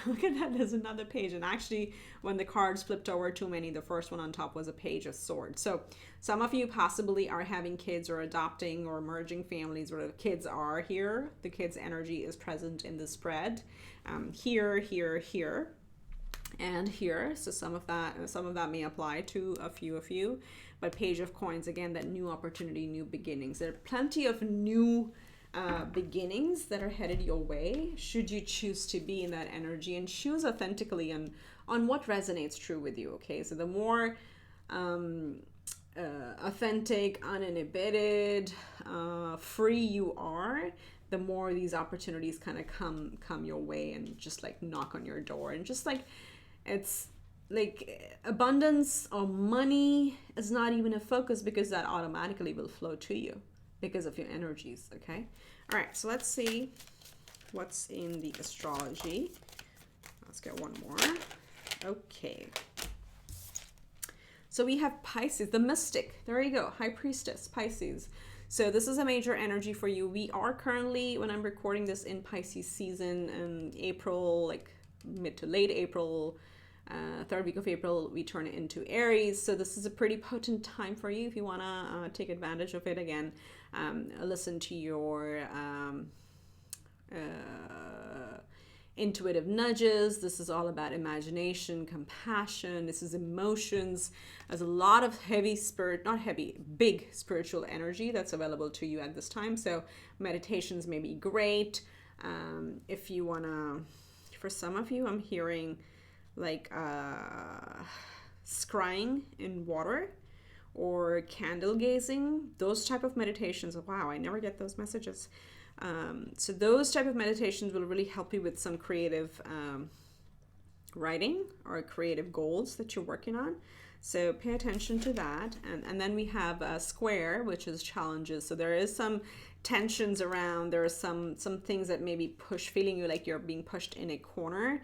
Look at that, there's another page. And actually, when the cards flipped over too many, the first one on top was a Page of Swords. So some of you possibly are having kids or adopting or merging families where the kids are here. The kids' energy is present in the spread. Here, here, here, and here. So some of that may apply to a few of you. But Page of Coins, again, that new opportunity, new beginnings. There are plenty of new beginnings that are headed your way, should you choose to be in that energy and choose authentically on what resonates true with you, okay? So the more authentic, uninhibited, free you are, the more these opportunities kind of come your way and just like knock on your door. And just like, it's like abundance or money is not even a focus, because that automatically will flow to you because of your energies, okay? All right, so let's see what's in the astrology. Let's get one more. Okay. So we have Pisces, the mystic. There you go, High Priestess, Pisces. So this is a major energy for you. We are currently, when I'm recording this, in Pisces season, in April, like mid to late April, 3rd week of April, we turn it into Aries. So this is a pretty potent time for you if you want to take advantage of it. Again, listen to your intuitive nudges. This is all about imagination, compassion. This is emotions. There's a lot of big spiritual energy that's available to you at this time. So meditations may be great. If you want to, for some of you, I'm hearing like scrying in water or candle gazing, those type of meditations. Wow, I never get those messages. So those type of meditations will really help you with some creative writing or creative goals that you're working on. So pay attention to that. And then we have a square, which is challenges. So there is some tensions around. There are some things that maybe feeling you like you're being pushed in a corner.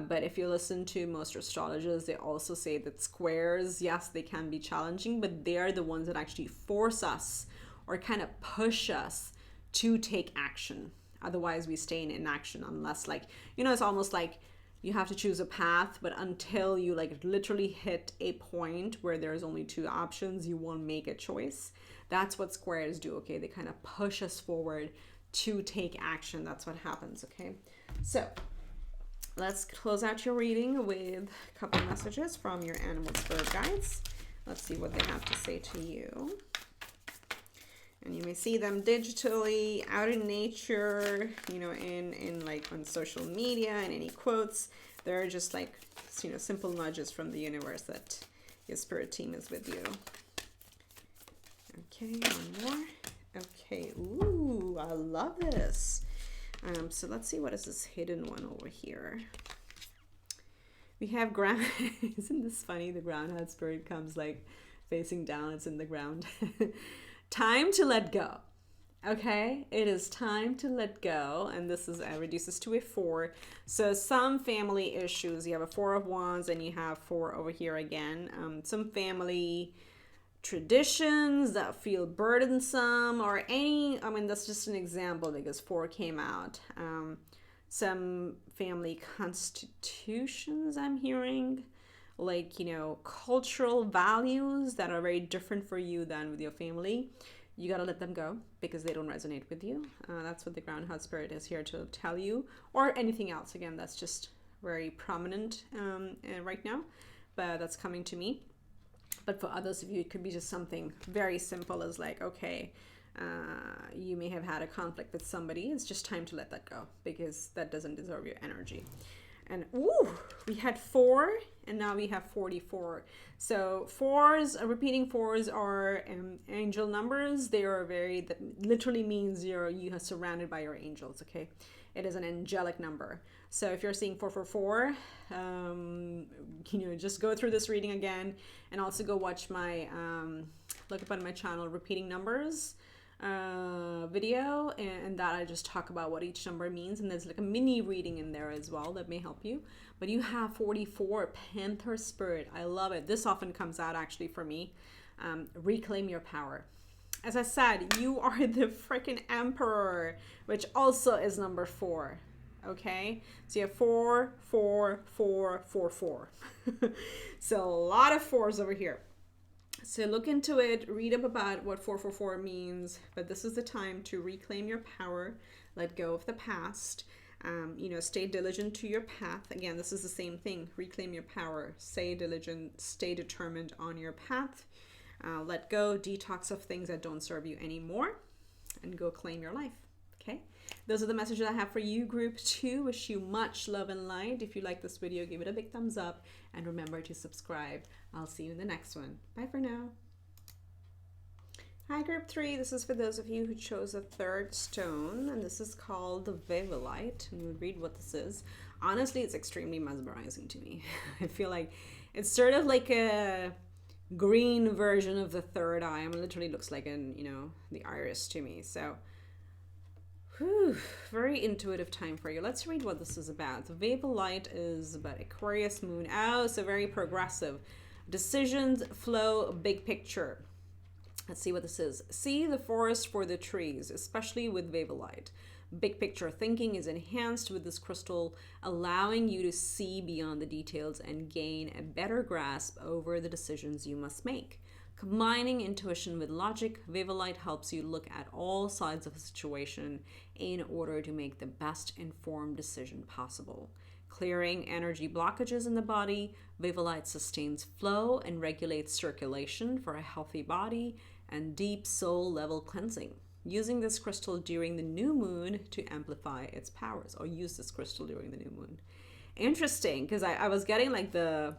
But if you listen to most astrologers, they also say that squares, yes, they can be challenging, but they are the ones that actually force us or kind of push us to take action. Otherwise, we stay in inaction unless, like, you know, it's almost like you have to choose a path, but until you like literally hit a point where there's only 2 options, you won't make a choice. That's what squares do, okay? They kind of push us forward to take action. That's what happens, okay? So let's close out your reading with a couple messages from your animal spirit guides. Let's see what they have to say to you. And you may see them digitally, out in nature, you know, in like on social media, and any quotes. They're just like, you know, simple nudges from the universe that your spirit team is with you. Okay, one more. Okay, ooh, I love this. So let's see, what is this hidden one over here? We have ground. Isn't this funny? The groundhog spirit comes like facing down. It's in the ground. Time to let go. Okay, it is time to let go, and this is reduces to a 4. So some family issues, you have a 4 of Wands and you have 4 over here again. Some family traditions that feel burdensome, or any, I mean, that's just an example because 4 came out. Some family constitutions I'm hearing, like, you know, cultural values that are very different for you than with your family. You got to let them go because they don't resonate with you. That's what the groundhog spirit is here to tell you, or anything else. Again, that's just very prominent right now, but that's coming to me. But for others of you, it could be just something very simple as like, okay, you may have had a conflict with somebody. It's just time to let that go because that doesn't deserve your energy. And ooh, we had 4 and now we have 44. So 4s, repeating 4s are angel numbers. They are that literally means you are surrounded by your angels. Okay, it is an angelic number. So if you're seeing 444, you know, just go through this reading again, and also go watch my look up on my channel repeating numbers video, and that I just talk about what each number means, and there's like a mini reading in there as well that may help you. But you have 44, Panther Spirit. I love it. This often comes out actually for me. Reclaim your power. As I said, you are the freaking Emperor, which also is number 4. Okay, so you have 4, 4, 4, 4, 4. So a lot of 4s over here. So look into it, read up about what 444 means, but this is the time to reclaim your power, let go of the past, you know, stay diligent to your path. Again, this is the same thing, reclaim your power, stay diligent, stay determined on your path, let go, detox of things that don't serve you anymore, and go claim your life. Okay, those are the messages I have for you, group 2. Wish you much love and light. If you like this video, give it a big thumbs up, and remember to subscribe. I'll see you in the next one. Bye for now. Hi, group 3. This is for those of you who chose a 3rd stone, and this is called the 𝗧𝗿𝗀, and we'll read what this is. Honestly, it's extremely mesmerizing to me. I feel like it's sort of like a green version of the third eye. I mean, it literally looks like you know, the iris to me. So whew, very intuitive time for you. Let's read what this is about. The 𝗧𝗿𝗀 is about Aquarius moon. Oh, so very progressive. Decisions, flow, big picture. Let's see what this is. See the forest for the trees, especially with 𝗧𝗿𝗀. Big picture thinking is enhanced with this crystal, allowing you to see beyond the details and gain a better grasp over the decisions you must make. Combining intuition with logic, 𝗧𝗿𝗀 helps you look at all sides of a situation in order to make the best informed decision possible. Clearing energy blockages in the body, 𝗧𝗿𝗀 sustains flow and regulates circulation for a healthy body and deep soul level cleansing. Using this crystal during the new moon to amplify its powers, or use this crystal during the new moon. Interesting, because I was getting like the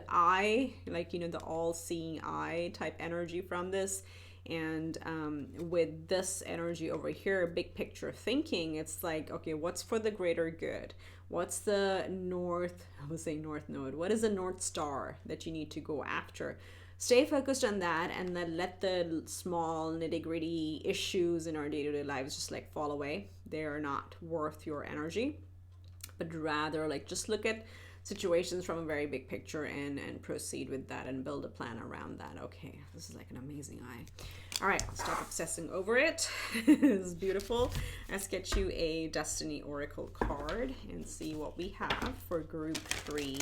eye, like, you know, the all-seeing eye type energy from this, and with this energy over here, big picture thinking, it's like, okay, what's for the greater good? What's the north, I would say north node, what is the north star that you need to go after? Stay focused on that, and then let the small nitty-gritty issues in our day-to-day lives just like fall away. They are not worth your energy, but rather like just look at situations from a very big picture and proceed with that and build a plan around that. Okay, this is like an amazing eye. All right, I'll stop obsessing over it. This is beautiful. Let's get you a Destiny Oracle card and see what we have for group 3.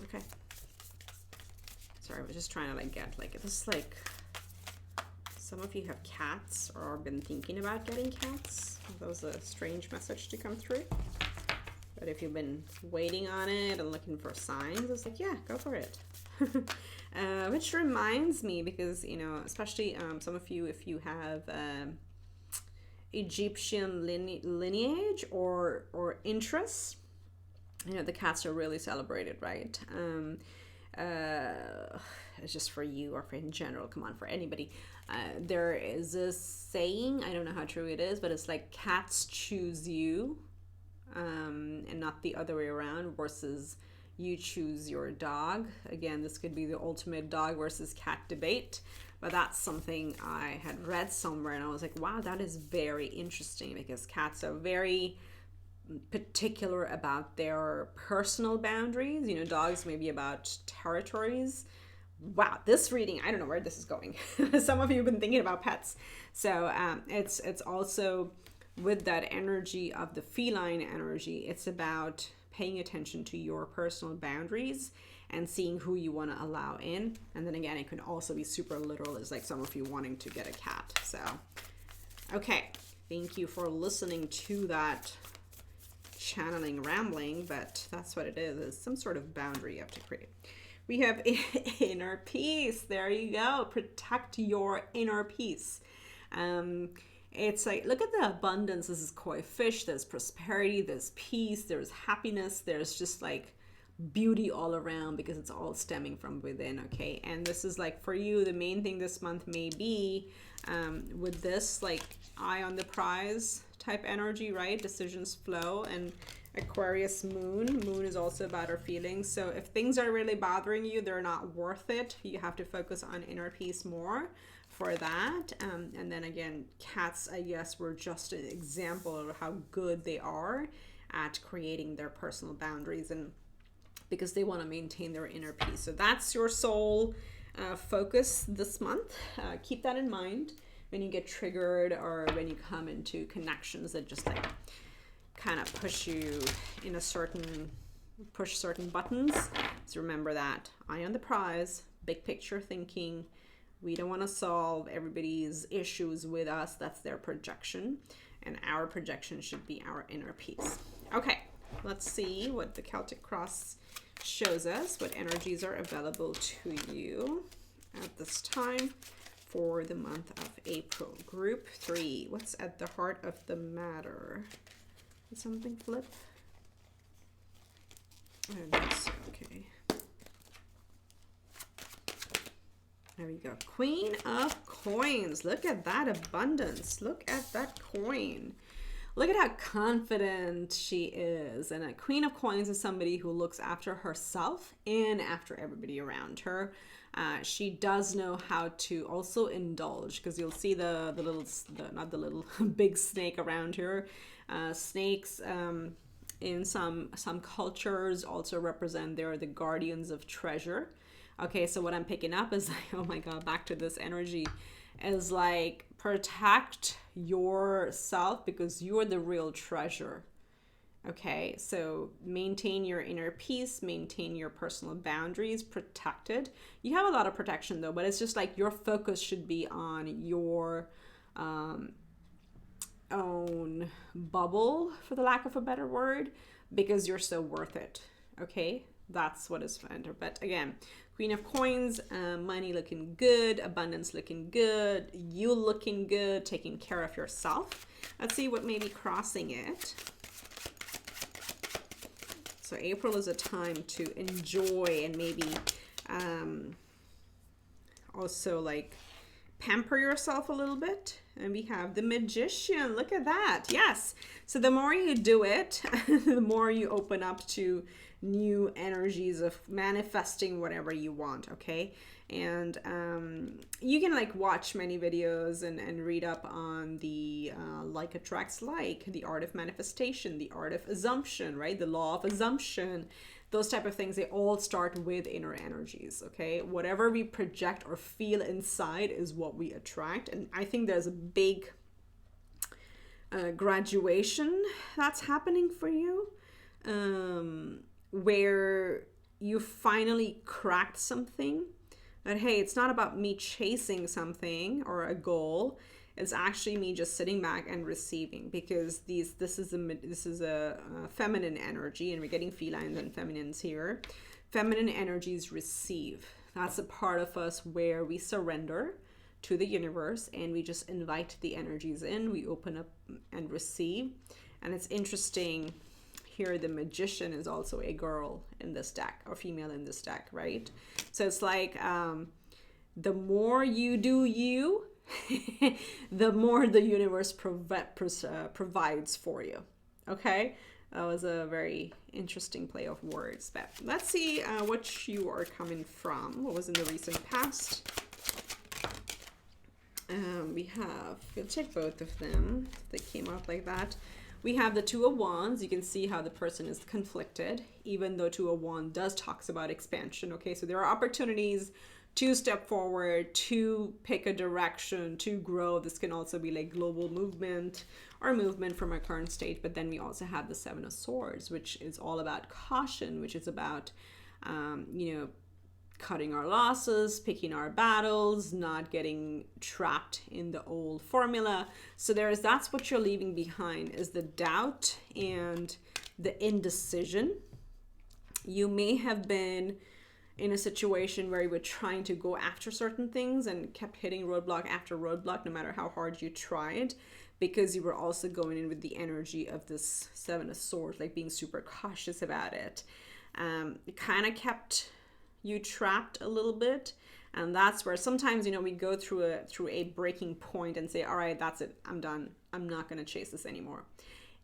Okay. Sorry, I was just trying to like get like this, like some of you have cats or been thinking about getting cats. That was a strange message to come through. But if you've been waiting on it and looking for signs, it's like, yeah, go for it. Which reminds me, because, you know, especially some of you, if you have Egyptian lineage or interests, you know, the cats are really celebrated, right? It's just for you or for in general, come on, for anybody. There is a saying, I don't know how true it is, but it's like cats choose you, and not the other way around, versus you choose your dog. Again, this could be the ultimate dog versus cat debate, but that's something I had read somewhere, and I was like, wow, that is very interesting, because cats are very particular about their personal boundaries. You know, dogs may be about territories. Wow, this reading, I don't know where this is going. Some of you have been thinking about pets. So it's also with that energy of the feline energy, it's about paying attention to your personal boundaries and seeing who you want to allow in. And then again, it can also be super literal, as like some of you wanting to get a cat. So, okay, thank you for listening to that channeling rambling, but that's what it is some sort of boundary you have to create. We have inner peace. There you go. Protect your inner peace. It's like, look at the abundance. This is koi fish. There's prosperity. There's peace. There's happiness. There's just like beauty all around, because it's all stemming from within. Okay. And this is like, for you, the main thing this month may be with this like eye on the prize type energy, right? Decisions flow. And Aquarius moon is also about our feelings. So if things are really bothering you, they're not worth it. You have to focus on inner peace more for that. And then again, cats, I guess, were just an example of how good they are at creating their personal boundaries, and because they want to maintain their inner peace. So that's your soul focus this month. Keep that in mind when you get triggered, or when you come into connections that just like kind of push you in a certain buttons. So remember that eye on the prize, big picture thinking. We don't want to solve everybody's issues with us. That's their projection, and our projection should be our inner peace. Okay, let's see what the Celtic Cross shows us, what energies are available to you at this time for the month of April. Group 3, what's at the heart of the matter? Did something flip? I don't think so. Okay. There we go. Queen of Coins. Look at that abundance. Look at that coin. Look at how confident she is. And a Queen of Coins is somebody who looks after herself and after everybody around her. She does know how to also indulge, because you'll see the not the little big snake around her. Snakes in some cultures also represent, they're the guardians of treasure. Okay, so what I'm picking up is like, oh my God, back to this energy, is like, protect yourself, because you're the real treasure. Okay, so maintain your inner peace, maintain your personal boundaries, protected. You have a lot of protection though, but it's just like your focus should be on your own bubble, for the lack of a better word, because you're so worth it. Okay, that's what is under. But again, Queen of Coins, money looking good, abundance looking good, you looking good, taking care of yourself. Let's see what may be crossing it. So April is a time to enjoy and maybe also like pamper yourself a little bit. And we have the Magician. Look at that. Yes. So the more you do it, the more you open up to new energies of manifesting whatever you want. Okay. And you can like watch many videos and read up on the like attracts like, the art of manifestation, the art of assumption, right? The law of assumption, those type of things. They all start with inner energies. Okay, whatever we project or feel inside is what we attract. And I think there's a big graduation that's happening for you, where you finally cracked something. That, hey, it's not about me chasing something or a goal. It's actually me just sitting back and receiving, because this is a feminine energy, and we're getting felines and feminines here. Feminine energies receive. That's a part of us where we surrender to the universe and we just invite the energies in. We open up and receive. And it's interesting here, the magician is also a girl in this deck, or female in this deck, right? So it's like the more you do you, the more the universe provides for you. Okay, that was a very interesting play of words. But let's see what you are coming from. What was in the recent past? We'll check both of them. They came out like that. We have the Two of Wands. You can see how the person is conflicted, even though Two of Wands does talks about expansion. Okay, so there are opportunities to step forward, to pick a direction, to grow. This can also be like global movement or movement from our current state. But then we also have the Seven of Swords, which is all about caution, which is about, cutting our losses, picking our battles, not getting trapped in the old formula. So that's what you're leaving behind, is the doubt and the indecision. You may have been in a situation where you were trying to go after certain things and kept hitting roadblock after roadblock, no matter how hard you tried, because you were also going in with the energy of this Seven of Swords, like being super cautious about it. It kind of kept you trapped a little bit, and that's where sometimes we go through a breaking point and say, all right, that's it, I'm done, I'm not going to chase this anymore.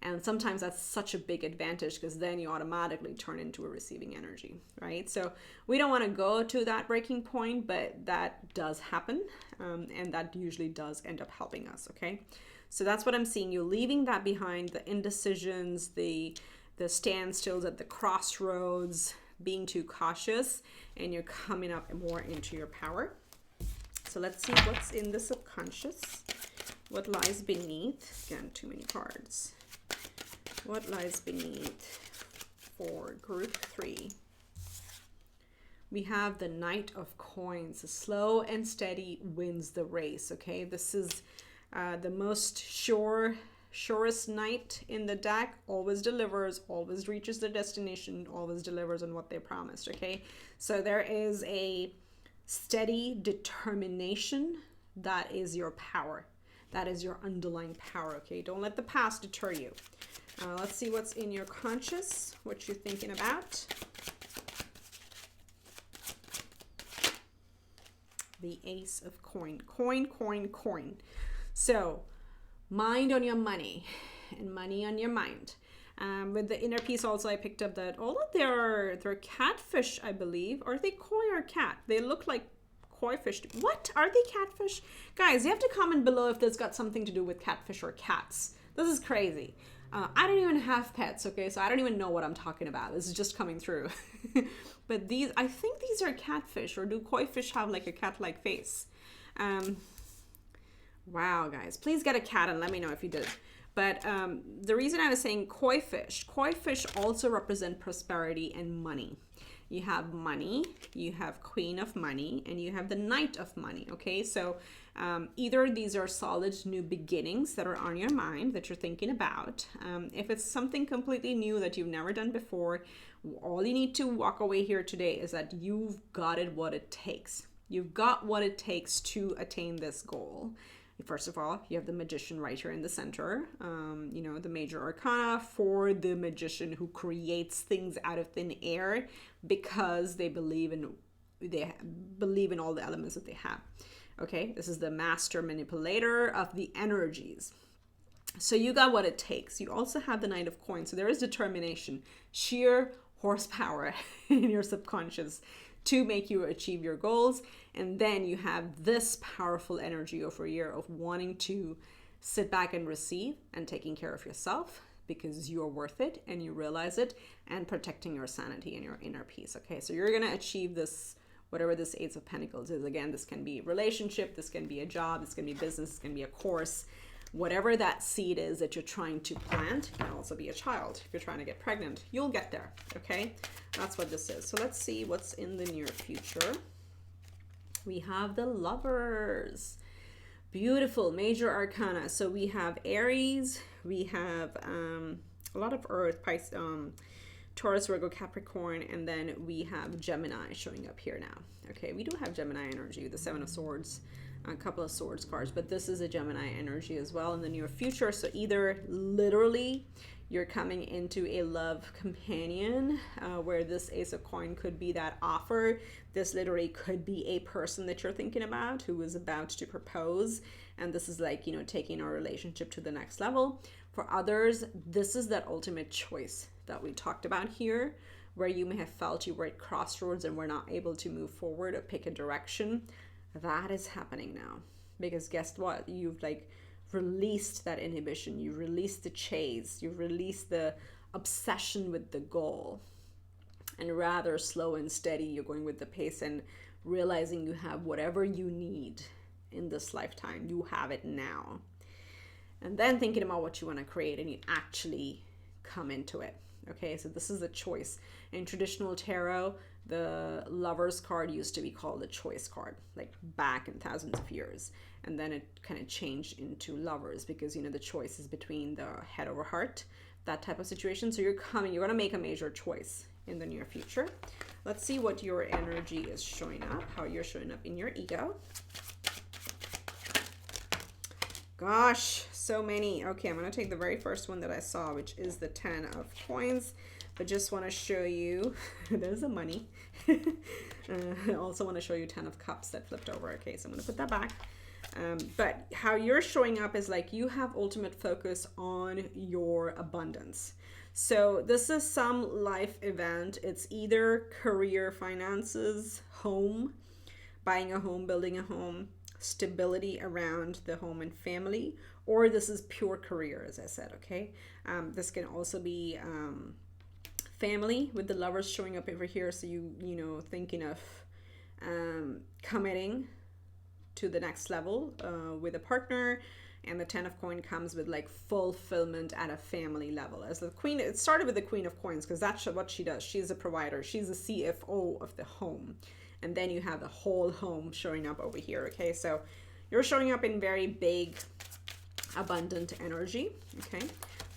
And sometimes that's such a big advantage, because then you automatically turn into a receiving energy, right? So we don't want to go to that breaking point, but that does happen, and that usually does end up helping us. Okay, so that's what I'm seeing. You leaving that behind, the indecisions, the standstills at the crossroads, being too cautious, and you're coming up more into your power. So let's see what's in the subconscious. What lies beneath? Again, too many cards. What lies beneath for group 3? We have the Knight of Coins. Slow and steady wins the race. Okay, this is the most surest knight in the deck. Always delivers, always reaches their destination, always delivers on what they promised. Okay, so there is a steady determination. That is your power. That is your underlying power. Okay, don't let the past deter you. Let's see what's in your conscious, what you're thinking about. The Ace of Coin. Coin. So mind on your money and money on your mind. With the inner piece also, I picked up that all of their catfish, I believe. Are they koi or cat? They look like koi fish. What? Are they catfish? Guys, you have to comment below if this got something to do with catfish or cats. This is crazy. I don't even have pets, okay? So I don't even know what I'm talking about. This is just coming through. But I think these are catfish, or do koi fish have like a cat-like face? Wow, guys, please get a cat and let me know if you did. But the reason I was saying koi fish also represent prosperity and money. You have money, you have Queen of Money, and you have the Knight of Money. Okay, so either these are solid new beginnings that are on your mind that you're thinking about. If it's something completely new that you've never done before, all you need to walk away here today is that you've got what it takes. You've got what it takes to attain this goal. First of all, you have the Magician right here in the center, the major arcana for the magician who creates things out of thin air because they believe in all the elements that they have. Okay, this is the master manipulator of the energies. So you got what it takes. You also have the Knight of Coins. So there is determination, sheer horsepower in your subconscious to make you achieve your goals. And then you have this powerful energy over here of wanting to sit back and receive and taking care of yourself because you're worth it and you realize it, and protecting your sanity and your inner peace. Okay, so you're going to achieve this, whatever this Ace of Pentacles is. Again, this can be relationship, this can be a job, this can be business, this can be a course. Whatever that seed is that you're trying to plant, it can also be a child. If you're trying to get pregnant, you'll get there, okay? That's what this is. So let's see what's in the near future. We have the Lovers. Beautiful major arcana. So we have Aries, we have a lot of Earth, Pisces, Taurus, Virgo, Capricorn, and then we have Gemini showing up here now. Okay, we do have Gemini energy, the Seven of Swords, a couple of Swords cards, but this is a Gemini energy as well in the near future. So either literally you're coming into a love companion, where this Ace of Coin could be that offer. This literally could be a person that you're thinking about who is about to propose. And this is like, you know, taking our relationship to the next level. For others, this is that ultimate choice that we talked about here, where you may have felt you were at crossroads and were not able to move forward or pick a direction. That is happening now, because guess what? You've like released that inhibition, you released the chase, you released the obsession with the goal, and rather slow and steady, you're going with the pace and realizing you have whatever you need in this lifetime. You have it now. And then thinking about what you want to create, and you actually come into it. Okay, so this is a choice. In traditional tarot, the Lovers card used to be called the Choice card, like back in thousands of years. And then it kind of changed into Lovers because, you know, the choice is between the head over heart, that type of situation. So you're going to make a major choice in the near future. Let's see what your energy is showing up, how you're showing up in your ego. Gosh, so many. Okay, I'm going to take the very first one that I saw, which is the 10 of Coins. But just want to show you, there's a money. I also want to show you 10 of Cups that flipped over. Okay, so I'm going to put that back. But how you're showing up is like you have ultimate focus on your abundance. So this is some life event. It's either career, finances, home, buying a home, building a home, stability around the home and family, or this is pure career, as I said. Okay, this can also be family, with the Lovers showing up over here. So you know, thinking of committing to the next level with a partner. And the 10 of Coins comes with like fulfillment at a family level. As the Queen, it started with the Queen of Coins because that's what she does. She's a provider. She's the CFO of the home. And then you have the whole home showing up over here. Okay, so you're showing up in very big, abundant energy. Okay,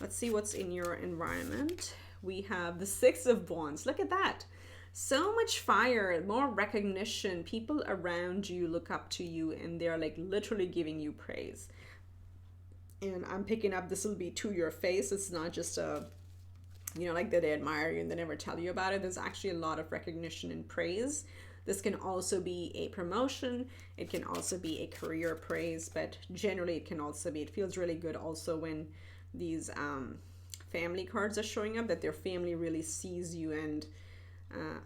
let's see what's in your environment. We have the 6 of Wands. Look at that. So much fire, more recognition. People around you look up to you and they're like literally giving you praise. And I'm picking up, this will be to your face. It's not just a, you know, like that they admire you and they never tell you about it. There's actually a lot of recognition and praise. This can also be a promotion. It can also be a career praise, but generally it can also be, it feels really good also when these family cards are showing up, that their family really sees you and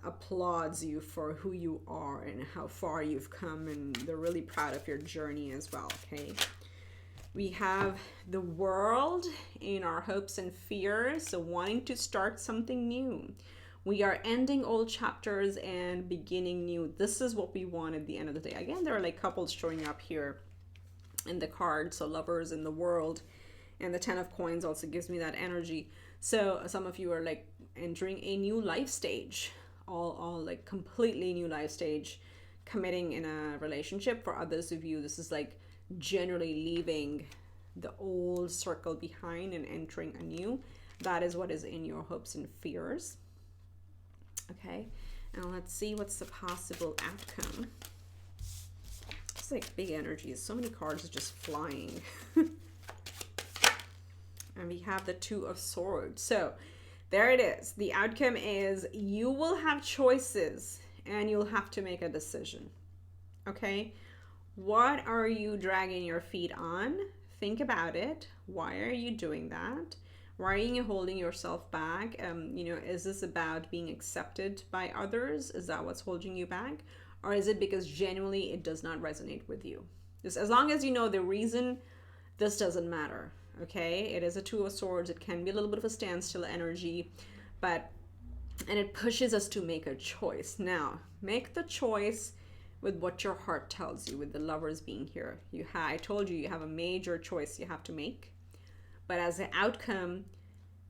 applauds you for who you are and how far you've come, and they're really proud of your journey as well. Okay, we have the World in our hopes and fears, so wanting to start something new. We are ending old chapters and beginning new. This is what we want at the end of the day. Again, there are like couples showing up here in the card, so Lovers in the World, and the 10 of Coins also gives me that energy. So some of you are like entering a new life stage, all like completely new life stage, committing in a relationship. For others of you, this is like generally leaving the old circle behind and entering a new. That is what is in your hopes and fears. Okay, now let's see what's the possible outcome. It's like big energies. So many cards are just flying. And we have the 2 of Swords. So there it is. The outcome is you will have choices and you'll have to make a decision. Okay, what are you dragging your feet on? Think about it. Why are you doing that? Why are you holding yourself back? You know, is this about being accepted by others? Is that what's holding you back? Or is it because genuinely it does not resonate with you? Just as long as you know the reason, this doesn't matter. Okay, it is a 2 of Swords. It can be a little bit of a standstill energy, and it pushes us to make a choice. Now, make the choice with what your heart tells you, with the Lovers being here. I told you, you have a major choice you have to make. But as an outcome,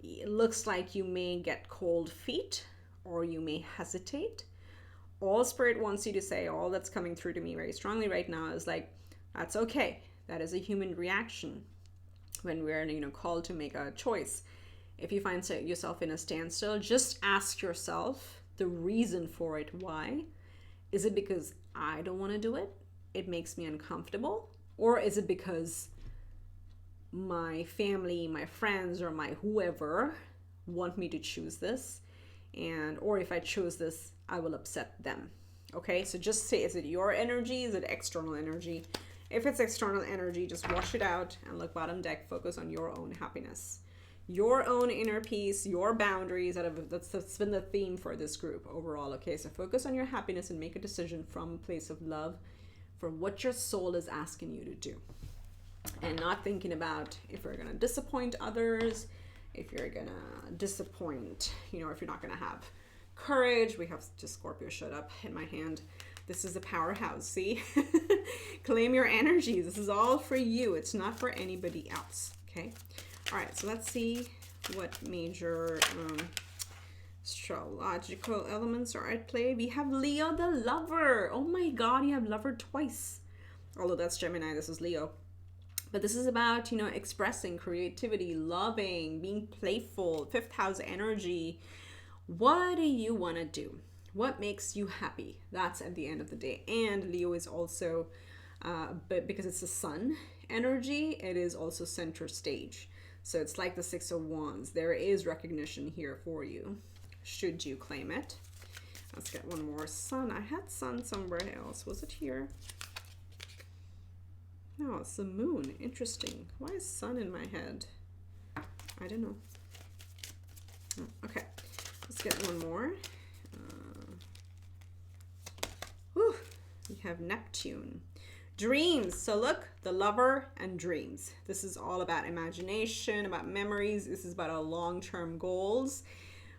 it looks like you may get cold feet or you may hesitate. All Spirit wants you to say, all that's coming through to me very strongly right now is like, that's okay. That is a human reaction when we're, called to make a choice. If you find yourself in a standstill, just ask yourself the reason for it. Why? Is it because I don't want to do it? It makes me uncomfortable? Or is it because my family, my friends, or my whoever want me to choose this? Or if I choose this, I will upset them. Okay, so just say, is it your energy? Is it external energy? If it's external energy, just wash it out and look bottom deck, focus on your own happiness, your own inner peace, your boundaries. That's been the theme for this group overall. Okay, so focus on your happiness and make a decision from a place of love for what your soul is asking you to do. And not thinking about if you're going to disappoint others, if you're going to disappoint, if you're not going to have courage. We have just Scorpio showed up in my hand. This is a powerhouse, see? Claim your energy. This is all for you. It's not for anybody else, okay? All right, so let's see what major astrological elements are at play. We have Leo the Lover. Oh my God, you have Lover twice. Although that's Gemini, this is Leo. But this is about, expressing creativity, loving, being playful, fifth house energy. What do you want to do? What makes you happy? That's at the end of the day. And Leo is also, but because it's the sun energy, it is also center stage. So it's like the Six of Wands. There is recognition here for you, should you claim it. Let's get one more. Sun. I had sun somewhere else. Was it here? No, it's the moon. Interesting. Why is sun in my head? I don't know. Okay. Let's get one more. We have Neptune. Dreams. So look, the Lover and dreams. This is all about imagination, about memories. This is about our long-term goals.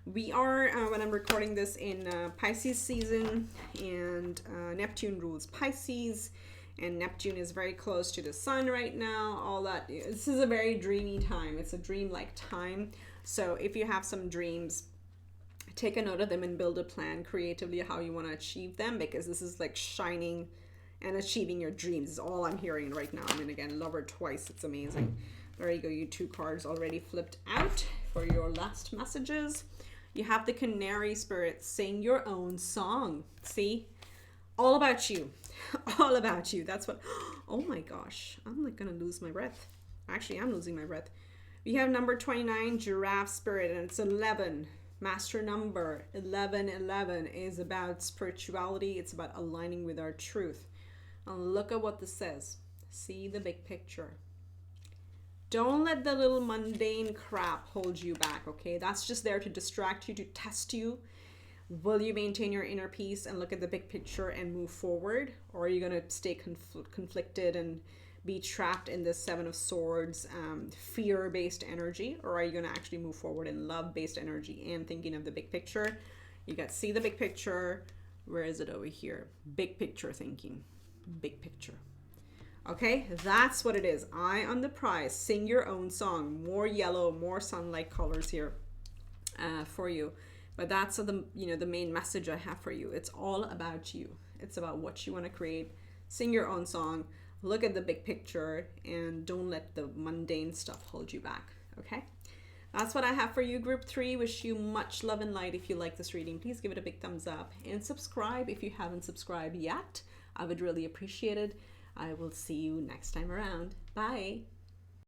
We are, when I'm recording this, in Pisces season, and Neptune rules Pisces, and Neptune is very close to the sun right now. All that. This is a very dreamy time. It's a dream-like time. So if you have some dreams, take a note of them and build a plan creatively how you want to achieve them, because this is like shining and achieving your dreams is all I'm hearing right now. I mean, again, Lover twice. It's amazing. There you go. You 2 cards already flipped out for your last messages. You have the Canary Spirit. Sing your own song. See? All about you. All about you. That's what... Oh my gosh. I'm like going to lose my breath. Actually, I'm losing my breath. We have number 29, Giraffe Spirit, and it's 11. Master number 1111 is about spirituality. It's about aligning with our truth. And look at what this says. See the big picture. Don't let the little mundane crap hold you back, okay? That's just there to distract you, to test you. Will you maintain your inner peace and look at the big picture and move forward? Or are you going to stay conflicted and be trapped in this Seven of Swords, fear-based energy? Or are you going to actually move forward in love-based energy and thinking of the big picture? You got to see the big picture. Where is it over here? Big picture thinking. Big picture. Okay, that's what it is. Eye on the prize. Sing your own song. More yellow, more sunlight colors here for you. But that's the main message I have for you. It's all about you. It's about what you want to create. Sing your own song. Look at the big picture and don't let the mundane stuff hold you back. Okay? That's what I have for you, Group 3. Wish you much love and light. If you like this reading, please give it a big thumbs up and subscribe if you haven't subscribed yet. I would really appreciate it. I will see you next time around. Bye.